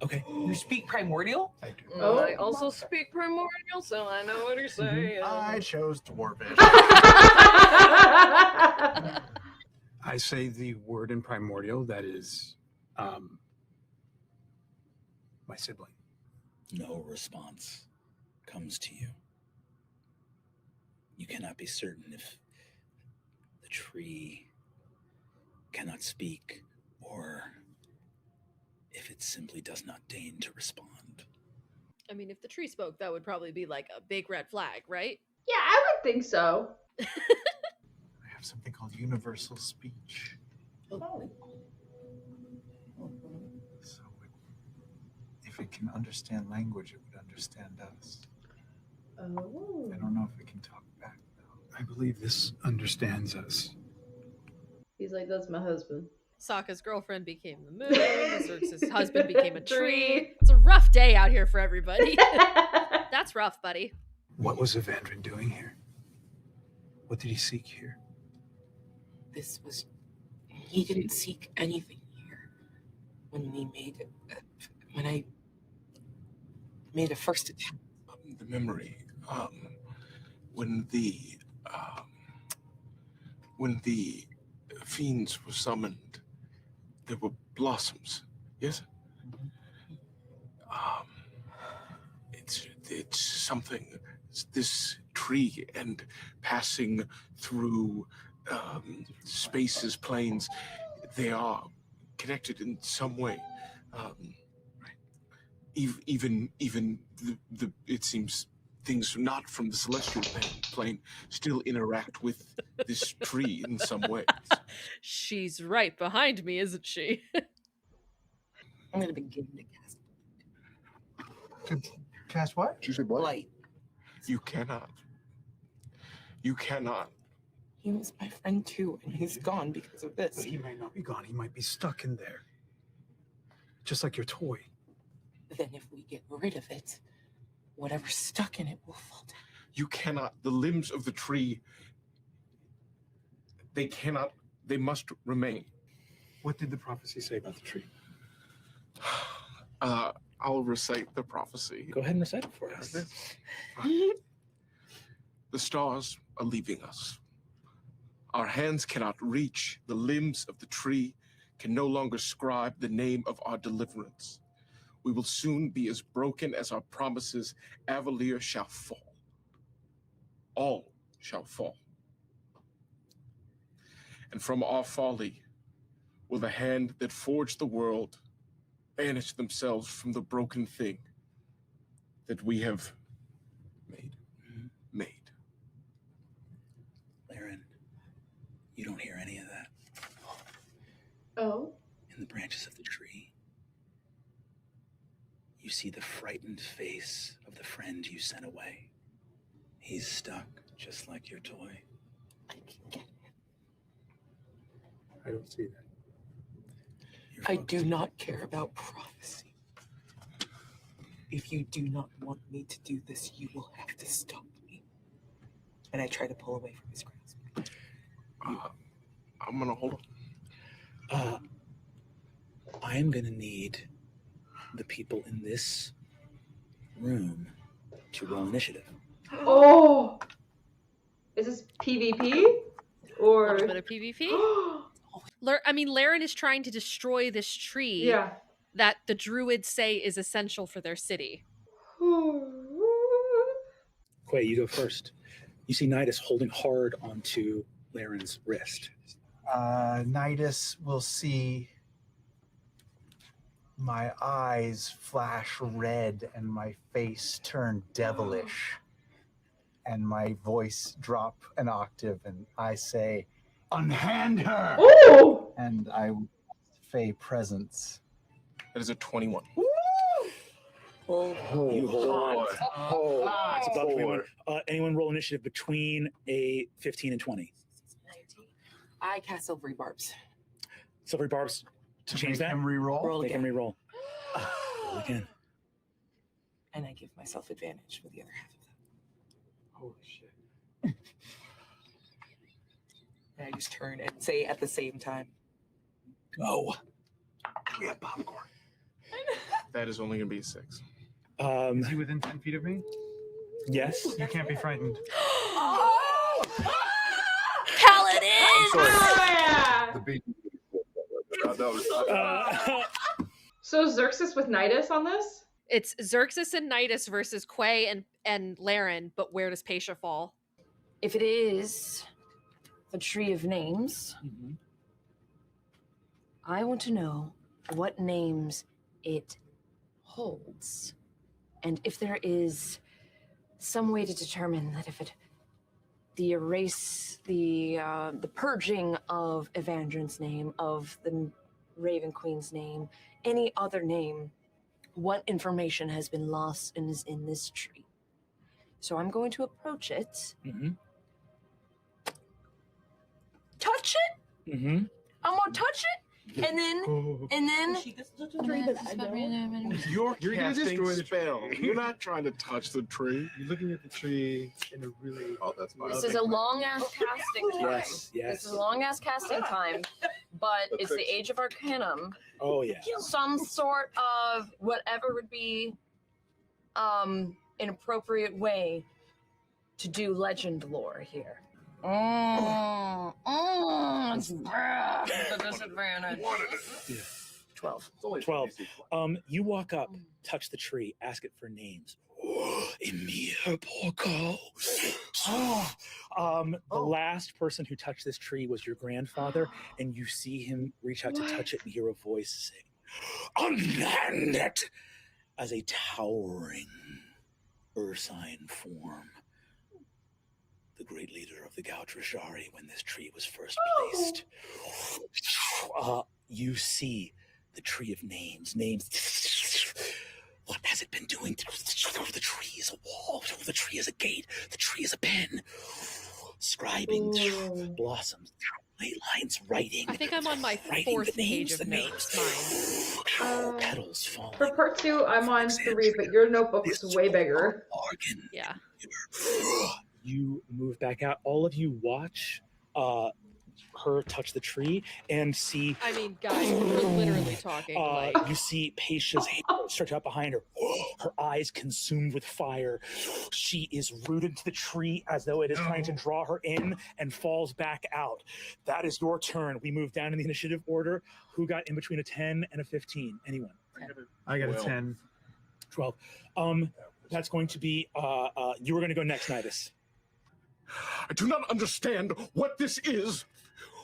Okay. You speak primordial? I do. Oh. I also speak primordial, so I know what you're saying. I chose Dwarvish. I say the word in primordial that is my sibling. No response comes to you. You cannot be certain if the tree cannot speak or if it simply does not deign to respond. I mean, if the tree spoke, that would probably be like a big red flag, right? Yeah, I would think so. I have something called universal speech. Oh. So if it can understand language, it would understand us. Oh. I don't know if it can talk back, though. I believe this understands us. He's like, that's my husband. Sokka's girlfriend became the moon. Xerxes' husband became a tree. It's a rough day out here for everybody. That's rough, buddy. What was Evandrin doing here? What did he seek here? He didn't seek anything here. When I made a first attempt. The memory, when the fiends were summoned, there were blossoms. Yes. It's something. It's this tree and passing through spaces, planes. They are connected in some way. Even the it seems things not from the celestial plane still interact with this tree in some way. She's right behind me, isn't she? I'm going to begin to cast. Cast what? Did you say blood? Light. You cannot. You cannot. He was my friend too, and he's gone because of this. But he might not be gone. He might be stuck in there. Just like your toy. Then if we get rid of it, whatever's stuck in it will fall down. You cannot. The limbs of the tree, they cannot, they must remain. What did the prophecy say about the tree? I'll recite the prophecy. Go ahead and recite it for us. The stars are leaving us. Our hands cannot reach. The limbs of the tree can no longer scribe the name of our deliverance. We will soon be as broken as our promises. Avalir shall fall. All shall fall. And from our folly will the hand that forged the world banish themselves from the broken thing that we have made. Lahren, you don't hear any of that. Oh. In the branches of the tree, you see the frightened face of the friend you sent away. He's stuck, just like your toy. I can get him. I don't see that. I do not care about prophecy. If you do not want me to do this, you will have to stop me. And I try to pull away from his grasp. I'm gonna hold on. I am gonna need the people in this room to roll initiative. Oh. Is this PvP? Or A little bit of PvP. Lahren is trying to destroy this tree that the druids say is essential for their city. Quay, you go first. You see Nidus holding hard onto Laren's wrist. Nidus will see my eyes flash red and my face turn devilish and my voice drop an octave and I say, "Unhand her!" Ooh! And I Fey presence. That is a 21. You hold on. It's above 21. Anyone roll initiative between a 15 and 20? 19. I cast Silvery Barbs. Silvery Barbs to change that? Make him reroll? Roll Make him again. reroll. Roll again. And I give myself advantage with the other half of that. Holy shit. And I just turn and say at the same time, Go. We have popcorn. That is only going to be a 6. Is he within 10 feet of me? Yes. You can't be frightened. Paladin! Yeah! The beat. So Xerxes with Nidus on this? It's Xerxes and Nidus versus Quay and Lahren, but where does Pasha fall? If it is the Tree of Names, I want to know what names it holds. And if there is some way to determine that if the purging of Evandrin's name, of the Raven Queen's name, any other name, what information has been lost and is in this tree. So I'm going to approach it. Touch it? I'm gonna touch it? And then You're gonna destroy the spell. You're not trying to touch the tree. You're looking at the tree in a really... Oh, that's fine. this is a long ass casting time. Yes. This is a long ass casting time, but it's the Age of Arcanum. Oh yeah. Some sort of whatever would be an appropriate way to do legend lore here. It's bad. The disadvantage. 12. 12. You walk up, touch the tree, ask it for names. Emir Porco. The last person who touched this tree was your grandfather, and you see him reach out to touch it and hear a voice say, "Unhand it!" as a towering ursine form. The great leader of the Gautrashari when this tree was first placed. You see the Tree of Names. What has it been doing? The tree is a wall. The tree is a gate. The tree is a pen. Scribing blossoms, white lines, writing. I think I'm on my fourth page of notes. Mine. Petals fall. For part 2, I'm on 3, but your notebook is way bigger. Yeah. You move back out. All of you watch her touch the tree and see. I mean, guys, we're literally talking. You see Pasha's hand stretch out behind her. Her eyes consumed with fire. She is rooted to the tree as though it is trying to draw her in and falls back out. That is your turn. We move down in the initiative order. Who got in between a 10 and a 15? Anyone? I got a 10. 12. That's going to be. You were going to go next, Nidus. I do not understand what this is.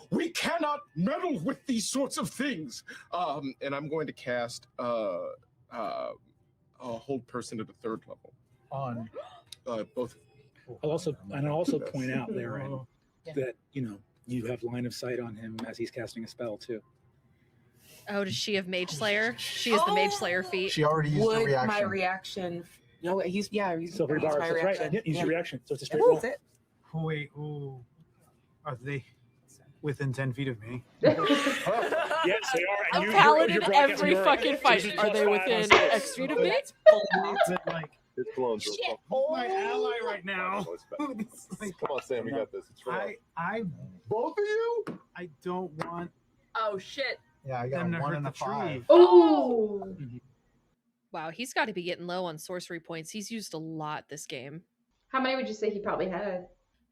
We cannot meddle with these sorts of things. And I'm going to cast a hold person at a 3rd level. On both. I'll also point out, Lahren, that you have line of sight on him as he's casting a spell too. Oh, does she have Mage Slayer? She has the Mage Slayer feat. She already used her reaction. My reaction? No, he's Silvery bars. my That's reaction. right. Yeah, use your reaction. So it's a straight That's roll. it. Who are they within 10 feet of me? Yes, they are. And A paladin every fucking fight. Usually Are they +5 within on saves. X feet of me? Is it like It's blown through. my ally right now? Come on, Sam, we got this. It's real. I Both of you? I don't want Oh shit. I got them to 1 hurt and a the 5. Oh! Wow, he's got to be getting low on sorcery points. He's used a lot this game. How many would you say he probably had?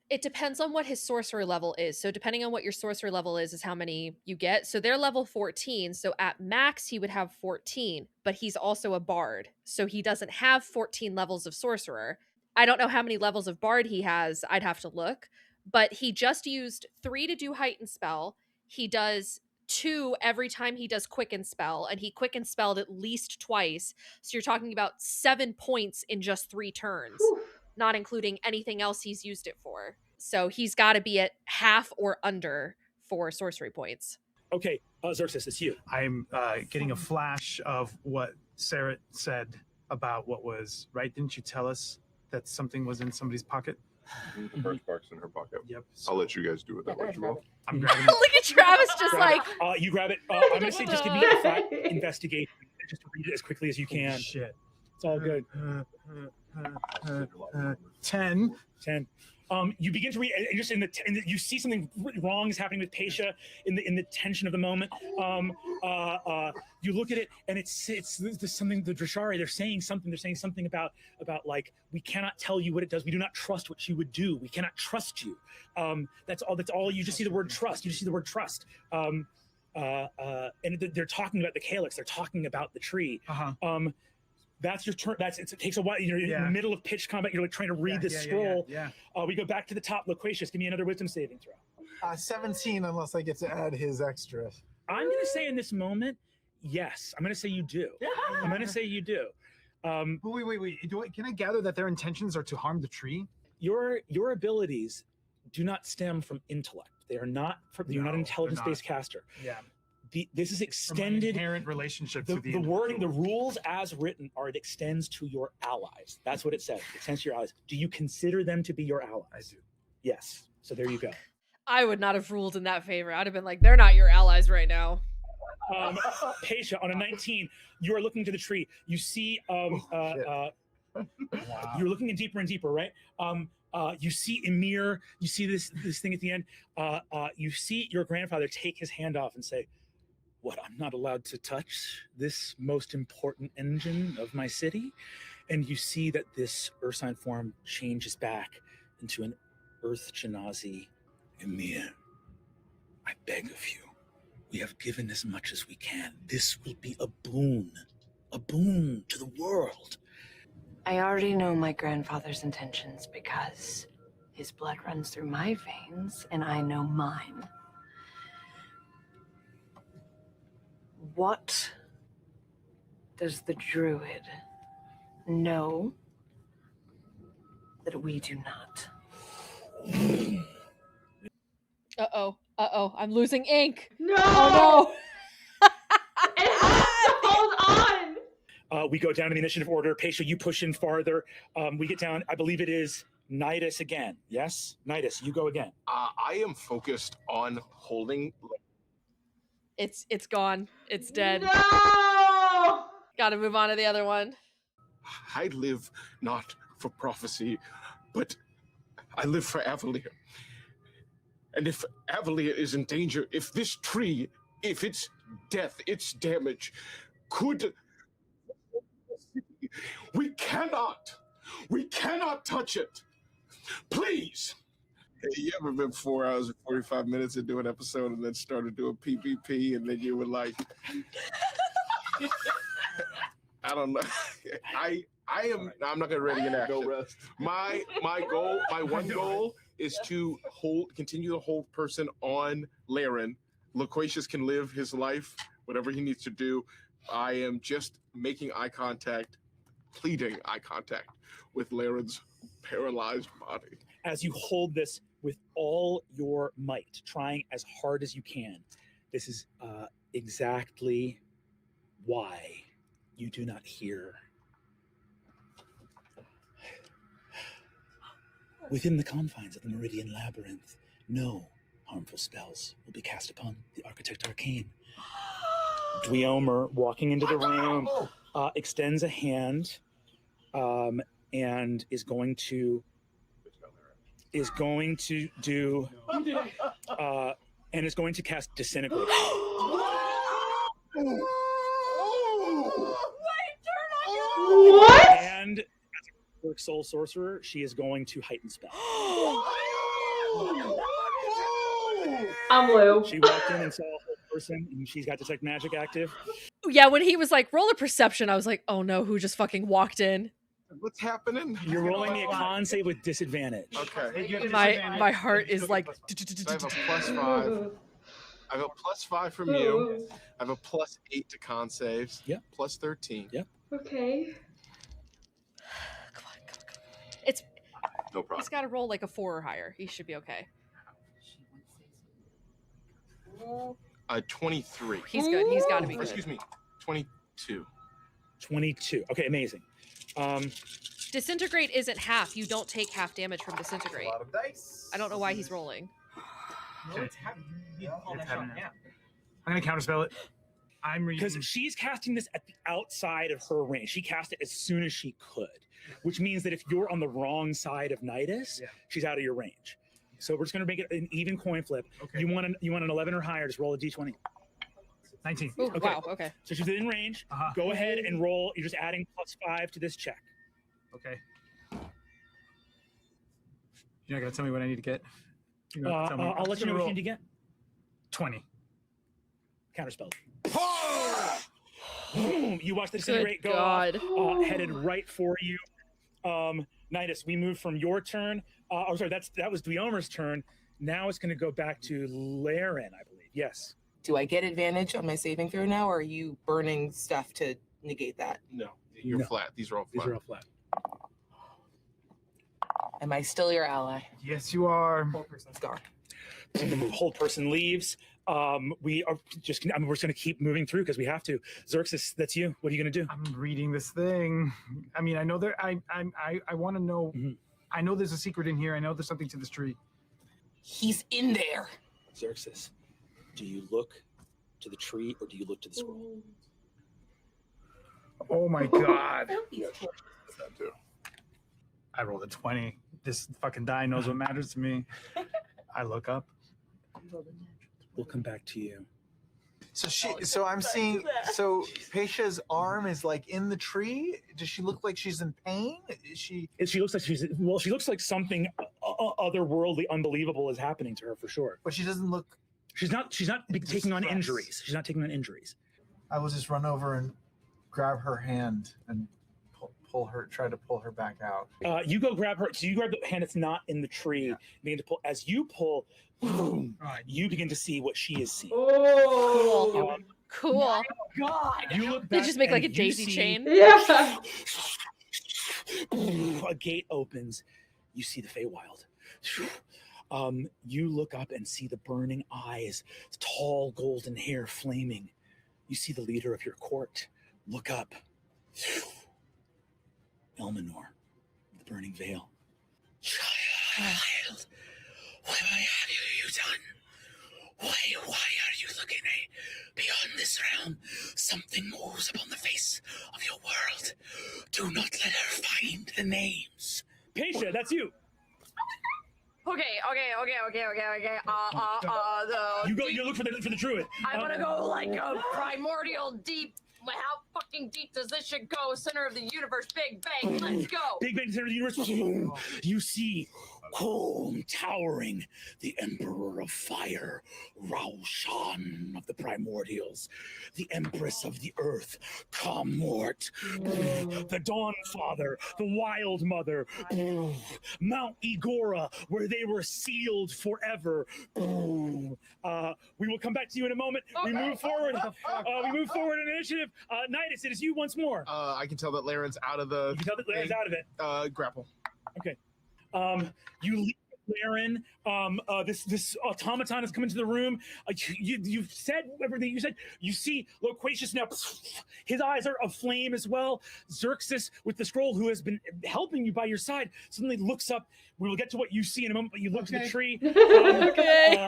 It depends on what his sorcerer level is. So depending on what your sorcerer level is how many you get. So they're level 14. So at max, he would have 14, but he's also a bard. So he doesn't have 14 levels of sorcerer. I don't know how many levels of bard he has. I'd have to look. But he just used 3 to do heightened spell. He does 2 every time he does quicken spell. And he quicken spelled at least twice. So you're talking about 7 points in just 3 turns. Whew. Not including anything else he's used it for. So he's got to be at half or under for sorcery points. Okay, Xerxes, it's you. I'm getting a flash of what Sarah said about what was right. Didn't you tell us that something was in somebody's pocket? The birchbark's in her pocket. Yep. I'll let you guys do with that what you will. I'm grabbing Look at Travis just like... You grab it. I'm going to say just give me a flat investigation. Just read it as quickly as you can. Shit. It's all good. 10. 10. You begin to read, and just you see something wrong is happening with Paisha in the tension of the moment. You look at it, and it's something. The Drashari, they're saying something about like, we cannot tell you what it does. We do not trust what you would do. We cannot trust you. That's all. You just see the word trust. You just see the word trust. And they're talking about the calyx. They're talking about the tree. That's your turn. It takes a while. You're in the middle of pitch combat. You're like trying to read this scroll. We go back to the top. Loquacius, give me another wisdom saving throw. 17, unless I get to add his extra. I'm going to say in this moment, yes. I'm going to say you do. I'm going to say you do. Wait. Can I gather that their intentions are to harm the tree? Your abilities do not stem from intellect. They are not. You're not an intelligence-based caster. Yeah. This is extended inherent relationships with the wording, the rules as written are it extends to your allies. That's what it says. It extends to your allies. Do you consider them to be your allies? I do. Yes. So there you go. I would not have ruled in that favor. I'd have been like, they're not your allies right now. Paisha, on a 19, you are looking to the tree. You see, you're looking in deeper and deeper, right? You see Emir. You see this thing at the end. You see your grandfather take his hand off and say, "What? I'm not allowed to touch this most important engine of my city?" And you see that this Ursine form changes back into an Earth Genazi. Emir, I beg of you, we have given as much as we can. This will be a boon to the world. I already know my grandfather's intentions because his blood runs through my veins and I know mine. What does the druid know that we do not? Uh-oh. I'm losing ink. No! Oh, no! Hold on! We go down in the initiative order. Paisha, you push in farther. We get down, I believe it is Nidus again. Yes? Nidus, you go again. I am focused on holding... It's gone. It's dead. No! Gotta move on to the other one. I live not for prophecy, but I live for Avalir. And if Avalir is in danger, if this tree, if its death, its damage could... We cannot touch it. Please. Hey, you ever been 4 hours and 45 minutes into an episode and then started doing PvP and then you were like, I don't know. I'm not gonna ready an action. Go rest. My one goal is to continue to hold person on Lahren. Loquacius can live his life, whatever he needs to do. I am just making eye contact, pleading eye contact with Laren's paralyzed body. As you hold this with all your might, trying as hard as you can, this is exactly why you do not hear. Within the confines of the Meridian Labyrinth, no harmful spells will be cast upon the Architect Arcane. Dweomer, walking into the room, extends a hand and is going to do and is going to cast Disintegrate. What? And as a soul sorcerer, she is going to heighten spell. I'm Lou. She walked in and saw a whole person, and she's got Detect Magic active. Yeah, when he was like, roll a perception, I was like, oh no, who just fucking walked in? What's happening? You're rolling me a con save with disadvantage. Okay. My heart is like... I have a +5. I have a +5 from you. I have a +8 to con saves. Yep. +13. Yep. Okay. Come on. It's... No problem. He's got to roll like a 4 or higher. He should be okay. 23. He's good. He's got to be good. Excuse me, 22. 22. Okay, amazing. Disintegrate isn't half. You don't take half damage from Disintegrate. A lot of dice. I don't know why he's rolling. I'm gonna counterspell it. I'm reading. Because she's casting this at the outside of her range. She cast it as soon as she could, which means that if you're on the wrong side of Nidus, she's out of your range. So we're just going to make it an even coin flip. Okay. You want an 11 or higher, just roll a d20. 19. Ooh, wow, okay. So she's in range. Go ahead and roll. You're just adding +5 to this check. Okay. You're not going to tell me what I need to get? I'll let you know what you need to get. 20. Counterspell. Boom! You watch the Disintegrate go off, headed right for you. Nidus, we moved from your turn. That was Dweomer's turn. Now it's going to go back to Lahren, I believe. Yes. Do I get advantage on my saving throw now, or are you burning stuff to negate that? No, you're flat. These are all flat. These are all flat. Am I still your ally? Yes, you are. Whole person's gone. Whole person leaves. We're just going to keep moving through because we have to. Xerxes, that's you. What are you going to do? I'm reading this thing. I mean, I know there. I want to know. Mm-hmm. I know there's a secret in here. I know there's something to this tree. He's in there. Xerxes, do you look to the tree or do you look to the scroll? Oh my god. That too. I rolled a 20. This fucking die knows what matters to me. I look up. We'll come back to you. So I'm seeing. So Pesha's arm is like in the tree. Does she look like she's in pain? She looks like she looks like something otherworldly, unbelievable is happening to her for sure. But she doesn't look. She's not taking on injuries. She's not taking on injuries. I will just run over and grab her hand and try to pull her back out. You go grab her. So you grab the hand that's not in the tree. Begin to pull. As you pull, boom, you begin to see what she is seeing. Oh, cool. Oh God! You look They back just make like a and you daisy see- chain. Yeah. A gate opens. You see the Feywild. You look up and see the burning eyes, tall golden hair flaming. You see the leader of your court. Look up. Elminor, the burning veil. Child, what have you done? Why are you looking beyond this realm? Something moves upon the face of your world. Do not let her find the names. Pesha, that's you. Okay. You look for the druid. I'm gonna go like a primordial deep. How fucking deep does this shit go? Center of the universe, Big Bang. Let's go. Big Bang, center of the universe. You see, towering, the Emperor of Fire, Raushan of the Primordials, the Empress of the Earth, Kamort, the Dawn Father, the Wild Mother, Mount Igora, where they were sealed forever. We will come back to you in a moment. We move forward. We move forward in initiative. Nidus, it is you once more. I can tell that Laren's out of the. You can tell that Laren's out of it. Grapple. Okay. You leave Laren. This automaton has come into the room. You've said everything you said. You see Loquacius now. His eyes are aflame as well. Xerxes with the scroll, who has been helping you by your side, suddenly looks up. We will get to what you see in a moment, but you look to the tree. Okay.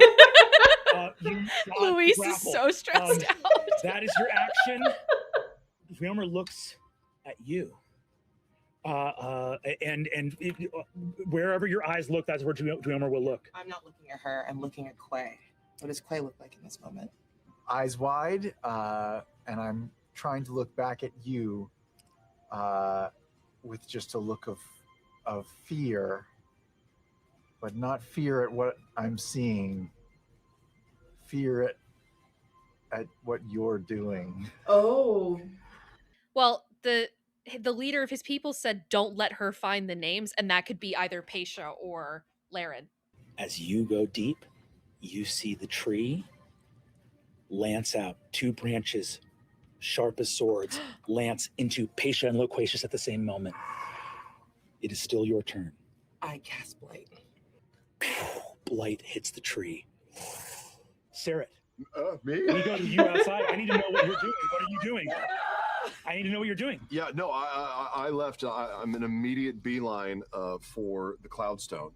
Luis is so stressed out. That is your action. Dweomer looks at you. Wherever your eyes look, that's where Dweomer will look. I'm not looking at her. I'm looking at Quay. What does Quay look like in this moment? Eyes wide, and I'm trying to look back at you with just a look of fear, but not fear at what I'm seeing. Fear at what you're doing. Oh. Well, the leader of his people said don't let her find the names, and that could be either Pesha or Lahren. As you go deep, you see the tree lance out, 2 branches, sharp as swords, lance into Pesha and Loquacius at the same moment. It is still your turn. I cast Blight. Blight hits the tree. Sarah, Me? we go to you outside. I need to know what you're doing. What are you doing? I need to know what you're doing. Yeah, no, I left. I'm an immediate beeline for the Cloudstone.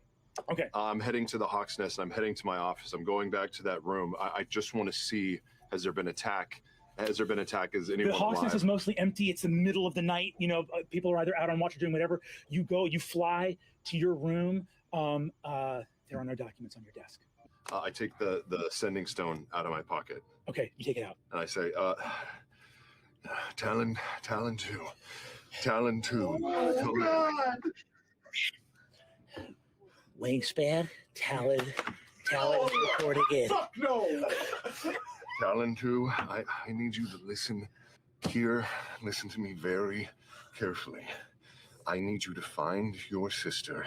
Okay. I'm heading to the Hawk's Nest. I'm heading to my office. I'm going back to that room. I just want to see, has there been attack Has there been attack? Is anyone The Hawks alive? Nest is mostly empty. It's the middle of the night. You know, people are either out on watch or doing whatever. You go, you fly to your room. There are no documents on your desk. I take the sending stone out of my pocket. Okay, you take it out. And I say, Talon 2. Talon 2. Oh, God. Wingspan, Talon reporting in. Fuck no! Talon 2, I need you to listen here. Listen to me very carefully. I need you to find your sister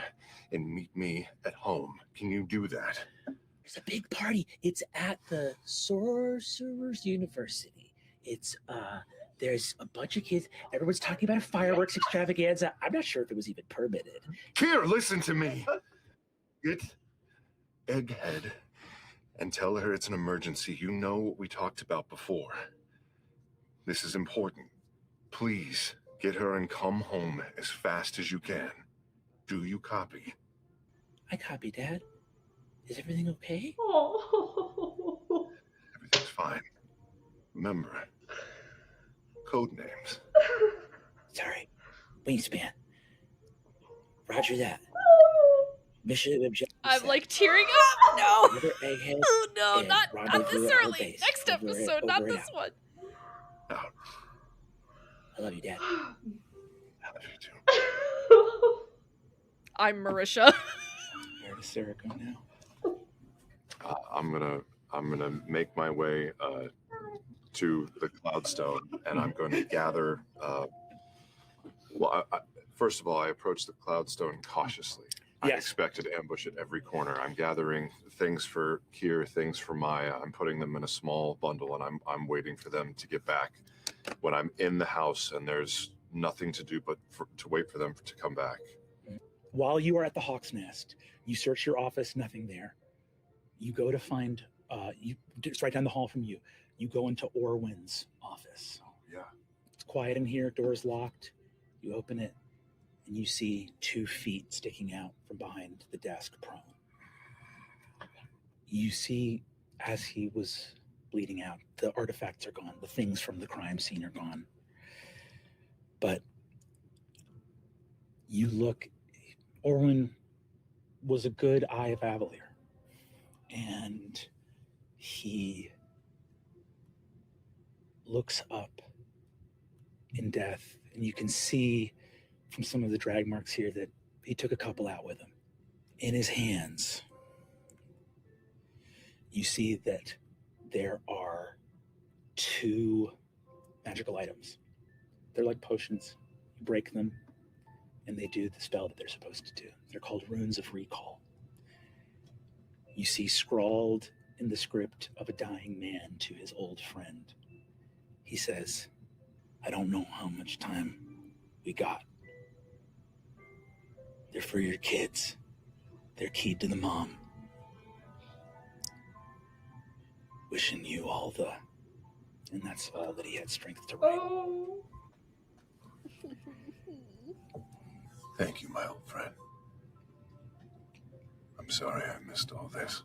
and meet me at home. Can you do that? There's a big party. It's at the Sorcerer's University. It's there's a bunch of kids. Everyone's talking about a fireworks extravaganza. I'm not sure if it was even permitted. Here, listen to me. Get Egghead and tell her it's an emergency. You know what we talked about before. This is important. Please get her and come home as fast as you can. Do you copy? I copy, Dad. Is everything okay? Oh. Everything's fine. Remember, code names. Sorry. Wingspan. Roger that. Mission objective. I'm like tearing up. No. Another Egghead. Oh no, and not rendezvous this at our early. base. Next Over episode, and not over this one. Out. I love you, Dad. I love you too. I'm Marisha. Where does Sarah go now? I'm gonna make my way to the Cloudstone, and I'm going to gather. First of all, I approach the Cloudstone cautiously. I Yes. expected ambush at every corner. I'm gathering things for Kier, things for Maya. I'm putting them in a small bundle, and I'm waiting for them to get back. When I'm in the house and there's nothing to do but to wait for them to come back. While you are at the Hawk's Nest, you search your office, nothing there. You go to find, it's right down the hall from you. You go into Orwin's office. Yeah. It's quiet in here, door's locked. You open it, and you see 2 feet sticking out from behind the desk, prone. You see, as he was bleeding out, the artifacts are gone. The things from the crime scene are gone. But you look, Orwin was a good eye of Avalir. And he looks up in death, and you can see from some of the drag marks here that he took a couple out with him. In his hands, you see that there are 2 magical items. They're like potions. You break them, and they do the spell that they're supposed to do. They're called Runes of Recall. You see scrawled in the script of a dying man to his old friend. He says, I don't know how much time we got. They're for your kids. They're keyed to the mom. Wishing you all the... And that's all that he had strength to write. Oh. Thank you, my old friend. I'm sorry I missed all this.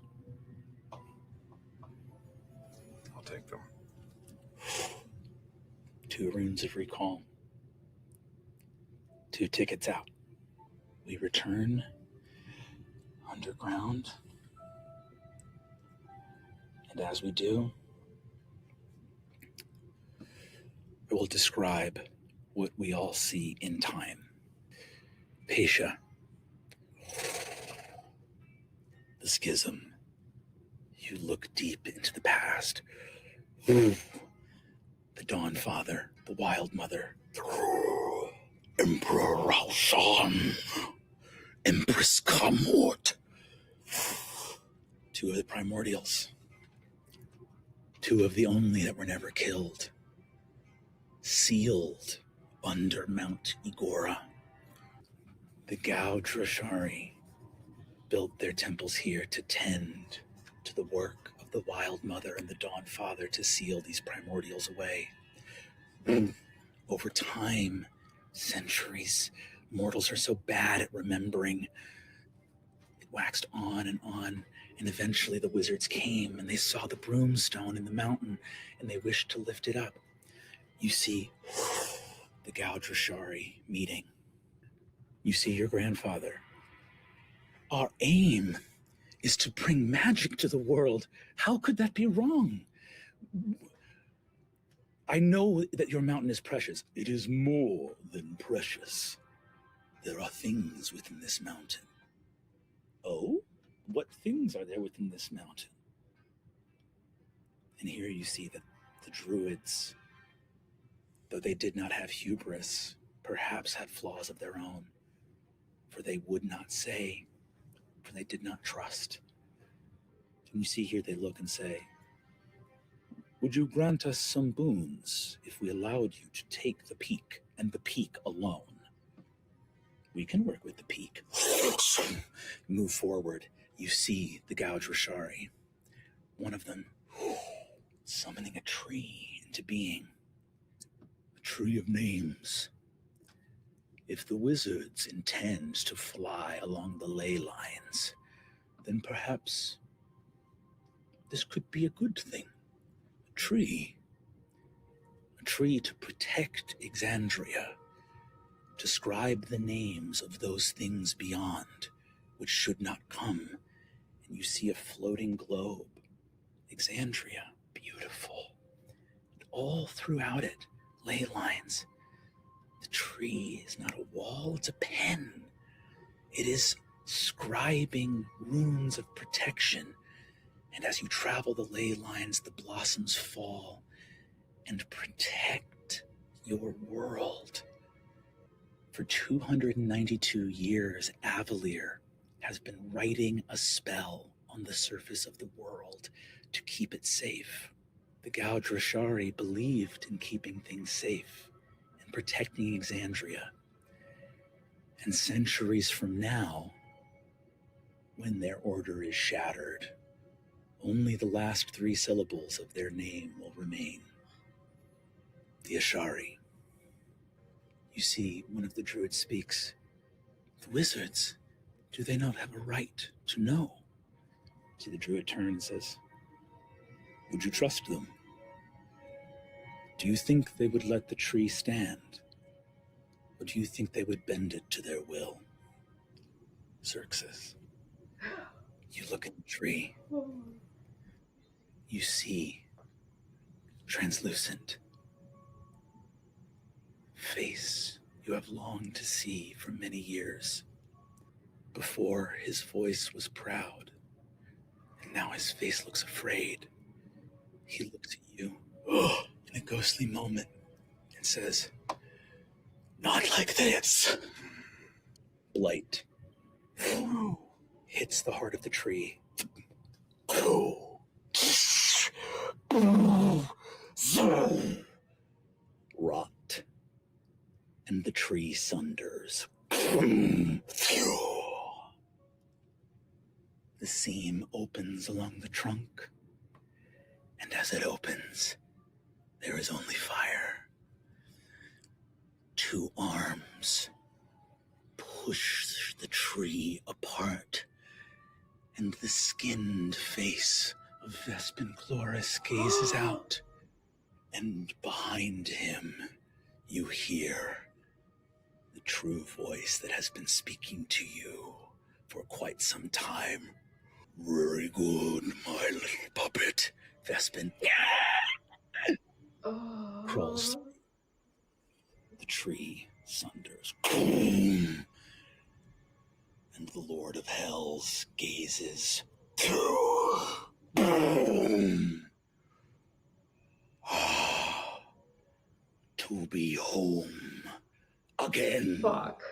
I'll take them. 2 runes of recall. 2 tickets out. We return underground. And as we do, I will describe what we all see in time. Pesha. The schism. You look deep into the past. The Dawn Father, the Wild Mother, Emperor Ralshan, Empress Kamort. 2 of the primordials. 2 of the only that were never killed. Sealed under Mount Igora. The Gao Drashari built their temples here to tend to the work of the Wild Mother and the Dawn Father to seal these primordials away. Over time, centuries, mortals are so bad at remembering. waxed on, and eventually the wizards came, and they saw the broomstone in the mountain, and they wished to lift it up. You see the Gaudrashari meeting. You see your grandfather. Our aim is to bring magic to the world. How could that be wrong? I know that your mountain is precious. It is more than precious. There are things within this mountain. Oh? What things are there within this mountain? And here you see that the druids, though they did not have hubris, perhaps had flaws of their own, for they would not say, for they did not trust. And you see here they look and say, would you grant us some boons if we allowed you to take the peak, and the peak alone? We can work with the peak. Move forward. You see the Gaudrashari. One of them summoning a tree into being. A tree of names. If the wizards intend to fly along the ley lines, then perhaps this could be a good thing. A tree to protect Exandria, to scribe the names of those things beyond which should not come. And you see a floating globe, Exandria, beautiful. And all throughout it, ley lines. The tree is not a wall, it's a pen. It is scribing runes of protection. And as you travel the ley lines, the blossoms fall and protect your world. For 292 years, Avalir has been writing a spell on the surface of the world to keep it safe. The Gaudrashari believed in keeping things safe and protecting Exandria. And centuries from now, when their order is shattered, only the last 3 syllables of their name will remain. The Ashari. You see, one of the druids speaks. The wizards, do they not have a right to know? See, the druid turns and says, would you trust them? Do you think they would let the tree stand? Or do you think they would bend it to their will? Xerxes, you look at the tree. You see translucent face you have longed to see for many years. Before, his voice was proud, and now his face looks afraid. He looks at you in a ghostly moment and says, not like this. Blight hits the heart of the tree. Rot, and the tree sunders. The seam opens along the trunk, and as it opens, there is only fire. 2 arms push the tree apart, and the skinned face of Vespin Chloris gazes out, and behind him you hear the true voice that has been speaking to you for quite some time. Very good, my little puppet. Vespin crawls through. The tree sunders. And the Lord of Hells gazes through. To be home again. Fuck.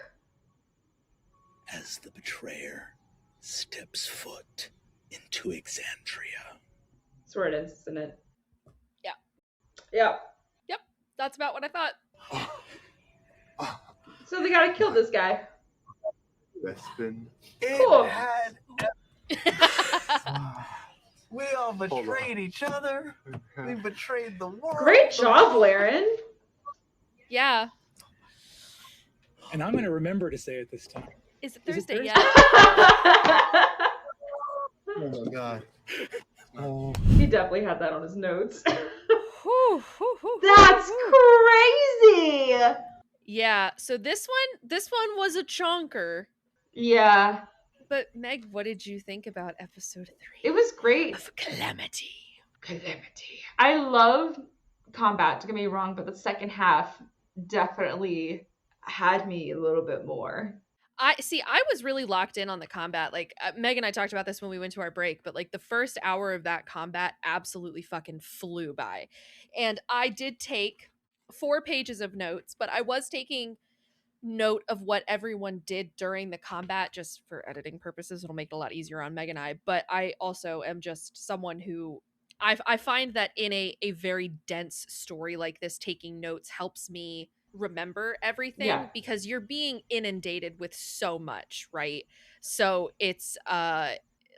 As the betrayer steps foot into Exandria. That's where it is, isn't it? Yeah. Yeah. Yep. That's about what I thought. So they gotta kill this guy. Vespin. Cool. We all betrayed each other. We betrayed the world. Great job, Lahren. Yeah. And I'm going to remember to say it this time. Is it Is it Thursday Thursday? yet? Oh my god. Oh. He definitely had that on his notes. Whew, whew, whew, That's whew. crazy. Yeah, so this one was a chonker. Yeah. But Meg, what did you think about episode 3? It was great. Of Calamity. I love combat, don't get me wrong, but the second half definitely had me a little bit more. I was really locked in on the combat. Like Meg and I talked about this when we went to our break, but like the first hour of that combat absolutely fucking flew by. And I did take 4 pages of notes, but I was taking note of what everyone did during the combat just for editing purposes. It'll make it a lot easier on Meg and I, but I also am just someone who I find that in a very dense story like this, taking notes helps me remember everything. Yeah. Because you're being inundated with so much, right? So it's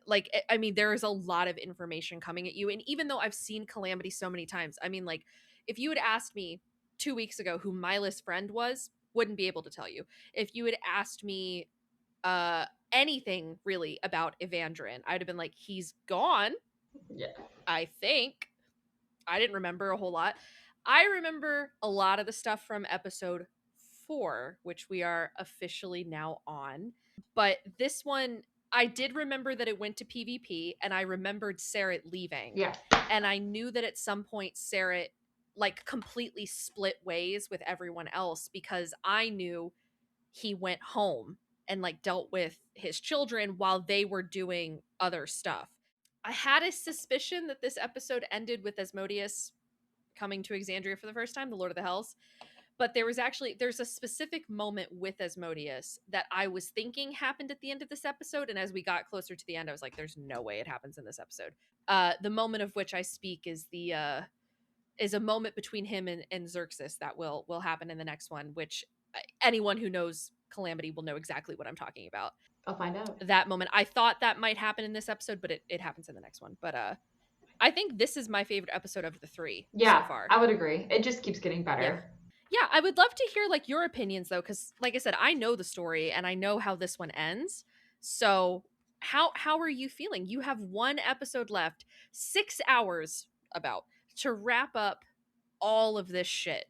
like, I mean, there is a lot of information coming at you. And even though I've seen Calamity so many times, I mean, like, if you had asked me 2 weeks ago who Myla's friend was, wouldn't be able to tell you. If you had asked me anything really about Evandrin, I'd have been like, he's gone. Yeah. I think. I didn't remember a whole lot. I remember a lot of the stuff from episode 4, which we are officially now on. But this one, I did remember that it went to PvP, and I remembered Sarah leaving. Yeah. And I knew that at some point Sarah like completely split ways with everyone else, because I knew he went home and like dealt with his children while they were doing other stuff. I had a suspicion that this episode ended with Asmodeus coming to Exandria for the first time, the Lord of the Hells. But there's a specific moment with Asmodeus that I was thinking happened at the end of this episode. And as we got closer to the end, I was like, there's no way it happens in this episode. The moment of which I speak is is a moment between him and Xerxes that will happen in the next one, which anyone who knows Calamity will know exactly what I'm talking about. I'll find out. That moment, I thought that might happen in this episode, but it happens in the next one. But I think this is my favorite episode of the 3 Yeah, so far. I would agree. It just keeps getting better. Yeah, I would love to hear like your opinions though, because like I said, I know the story and I know how this one ends. So how are you feeling? You have 1 episode left, 6 hours about to wrap up all of this shit.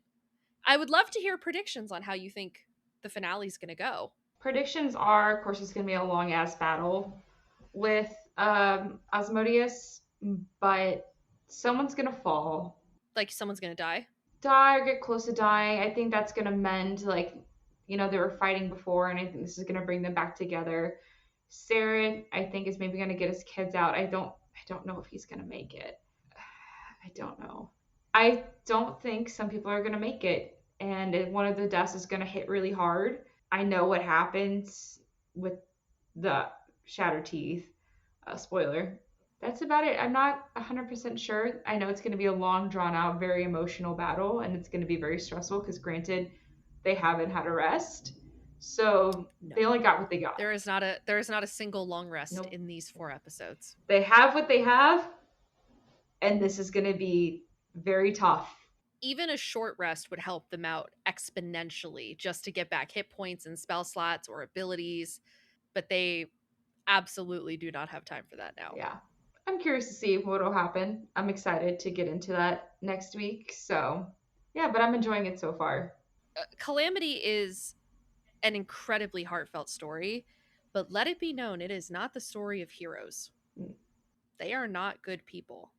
I would love to hear predictions on how you think the finale is going to go. Predictions are, of course, it's going to be a long ass battle with Asmodeus, but someone's going to fall. Like someone's going to die or get close to dying. I think that's going to mend, like, you know, they were fighting before, and I think this is going to bring them back together. Saren, I think, is maybe going to get his kids out. I don't know if he's going to make it. I don't know. I don't think some people are going to make it, and one of the deaths is going to hit really hard. I know what happens with the shattered teeth. Spoiler. That's about it. I'm not 100% sure. I know it's going to be a long, drawn-out, very emotional battle, and it's going to be very stressful because, granted, they haven't had a rest. So they only got what they got. There is not a single long rest in these 4 episodes. They have what they have, and this is going to be very tough. Even a short rest would help them out exponentially just to get back hit points and spell slots or abilities, but they absolutely do not have time for that now. Yeah. I'm curious to see what will happen. I'm excited to get into that next week. So, yeah, but I'm enjoying it so far. Calamity is an incredibly heartfelt story, but let it be known, it is not the story of heroes. They are not good people.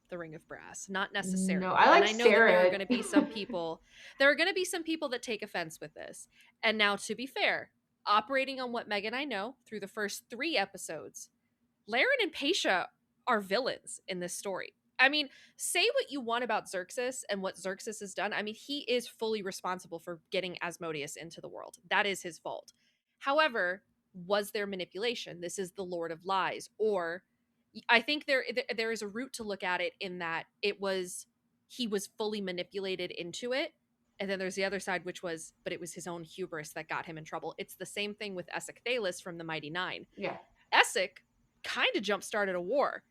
The Ring of Brass, not necessarily. No, I know that there are going to be some people. There are going to be some people that take offense with this. And now, to be fair, operating on what Meg and I know through the first 3 episodes, Lahren and Pasha are villains in this story. I mean, say what you want about Xerxes and what Xerxes has done. I mean, he is fully responsible for getting Asmodeus into the world. That is his fault. However, was there manipulation? This is the Lord of Lies. Or I think there is a route to look at it in that he was fully manipulated into it. And then there's the other side, which was, but it was his own hubris that got him in trouble. It's the same thing with Essek Thalis from the Mighty Nine. Yeah. Essek kind of jump-started a war,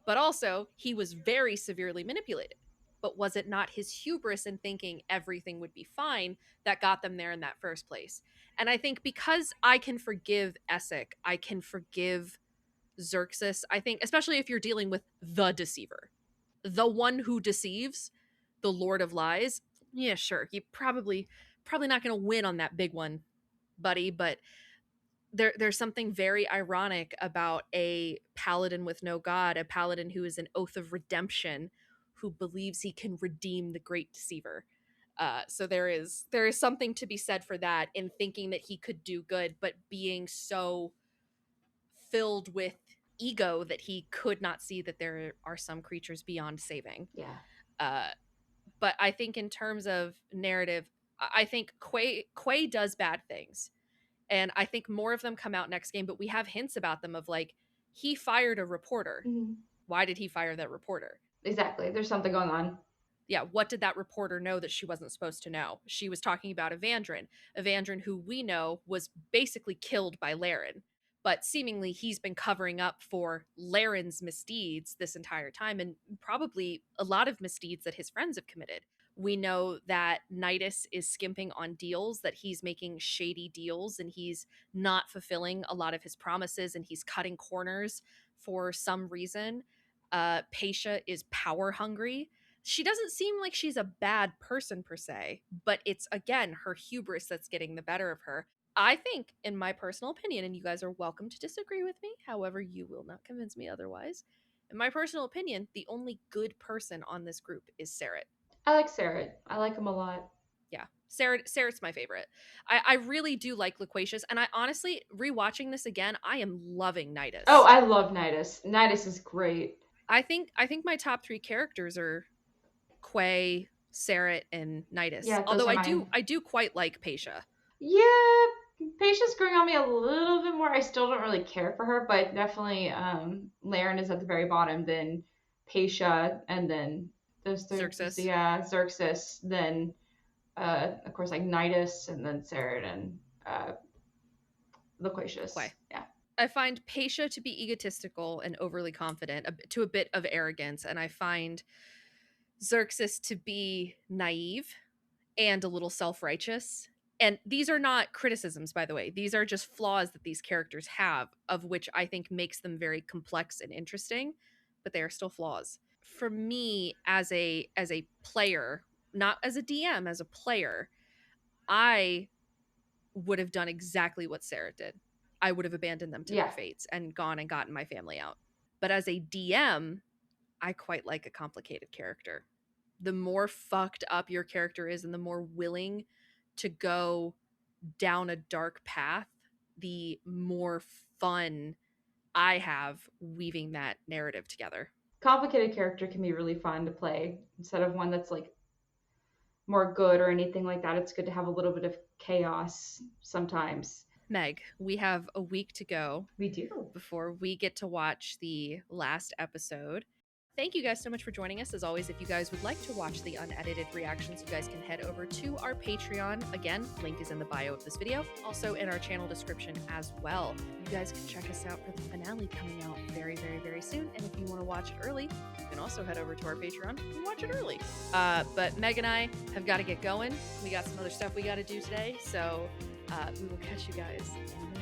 but also he was very severely manipulated. but was it not his hubris in thinking everything would be fine that got them there in that first place? And I think because I can forgive Essek, I can forgive Xerxes. I think, especially if you're dealing with the deceiver, the one who deceives, the Lord of Lies. Yeah, sure, you probably not going to win on that big one, buddy. But there's something very ironic about a paladin with no god, a paladin who is an oath of redemption, who believes he can redeem the great deceiver. So there is something to be said for that, in thinking that he could do good, but being so filled with ego that he could not see that there are some creatures beyond saving. Yeah. But I think in terms of narrative, I think Quay does bad things. And I think more of them come out next game, but we have hints about them of like, he fired a reporter. Mm-hmm. Why did he fire that reporter? Exactly. There's something going on. Yeah, what did that reporter know that she wasn't supposed to know? She was talking about Evandrin, who we know was basically killed by Lahren. But seemingly he's been covering up for Laren's misdeeds this entire time, and probably a lot of misdeeds that his friends have committed. We know that Nidus is skimping on deals, that he's making shady deals, and he's not fulfilling a lot of his promises, and he's cutting corners for some reason. Paisha is power hungry. She doesn't seem like she's a bad person per se, but it's, again, her hubris that's getting the better of her. I think, in my personal opinion, and you guys are welcome to disagree with me, however, you will not convince me otherwise. In my personal opinion, the only good person on this group is Seret. I like Seret. I like him a lot. Yeah, Seret's my favorite. I really do like Loquacius, and I honestly, rewatching this again, I am loving Nidus. Oh, I love Nidus. Nidus is great. I think my top 3 characters are Quay, Seret, and Nidus. Yeah, although I do quite like Paisha. Yeah, Paisha's growing on me a little bit more. I still don't really care for her, but definitely Lahren is at the very bottom, then Paisha, and then those 3. Xerxes. Yeah, Xerxes, then of course like Nidus, and then Seret and Loquacius. Quay. Yeah. I find Paisha to be egotistical and overly confident, to a bit of arrogance, and I find Xerxes to be naive and a little self-righteous. And these are not criticisms, by the way. These are just flaws that these characters have, of which I think makes them very complex and interesting, but they are still flaws. For me, as a player, not as a DM, as a player, I would have done exactly what Seret did. I would have abandoned them to their fates and gone and gotten my family out. But as a DM, I quite like a complicated character. The more fucked up your character is and the more willing to go down a dark path, the more fun I have weaving that narrative together. Complicated character can be really fun to play instead of one that's like more good or anything like that. It's good to have a little bit of chaos sometimes. Meg, we have a week to go. We do. Before we get to watch the last episode. Thank you guys so much for joining us. As always, if you guys would like to watch the unedited reactions, you guys can head over to our Patreon. Again, link is in the bio of this video, also in our channel description as well. You guys can check us out for the finale coming out very, very, very soon. And if you want to watch it early, you can also head over to our Patreon and watch it early. But Meg and I have got to get going. We got some other stuff we got to do today. So we will catch you guys in the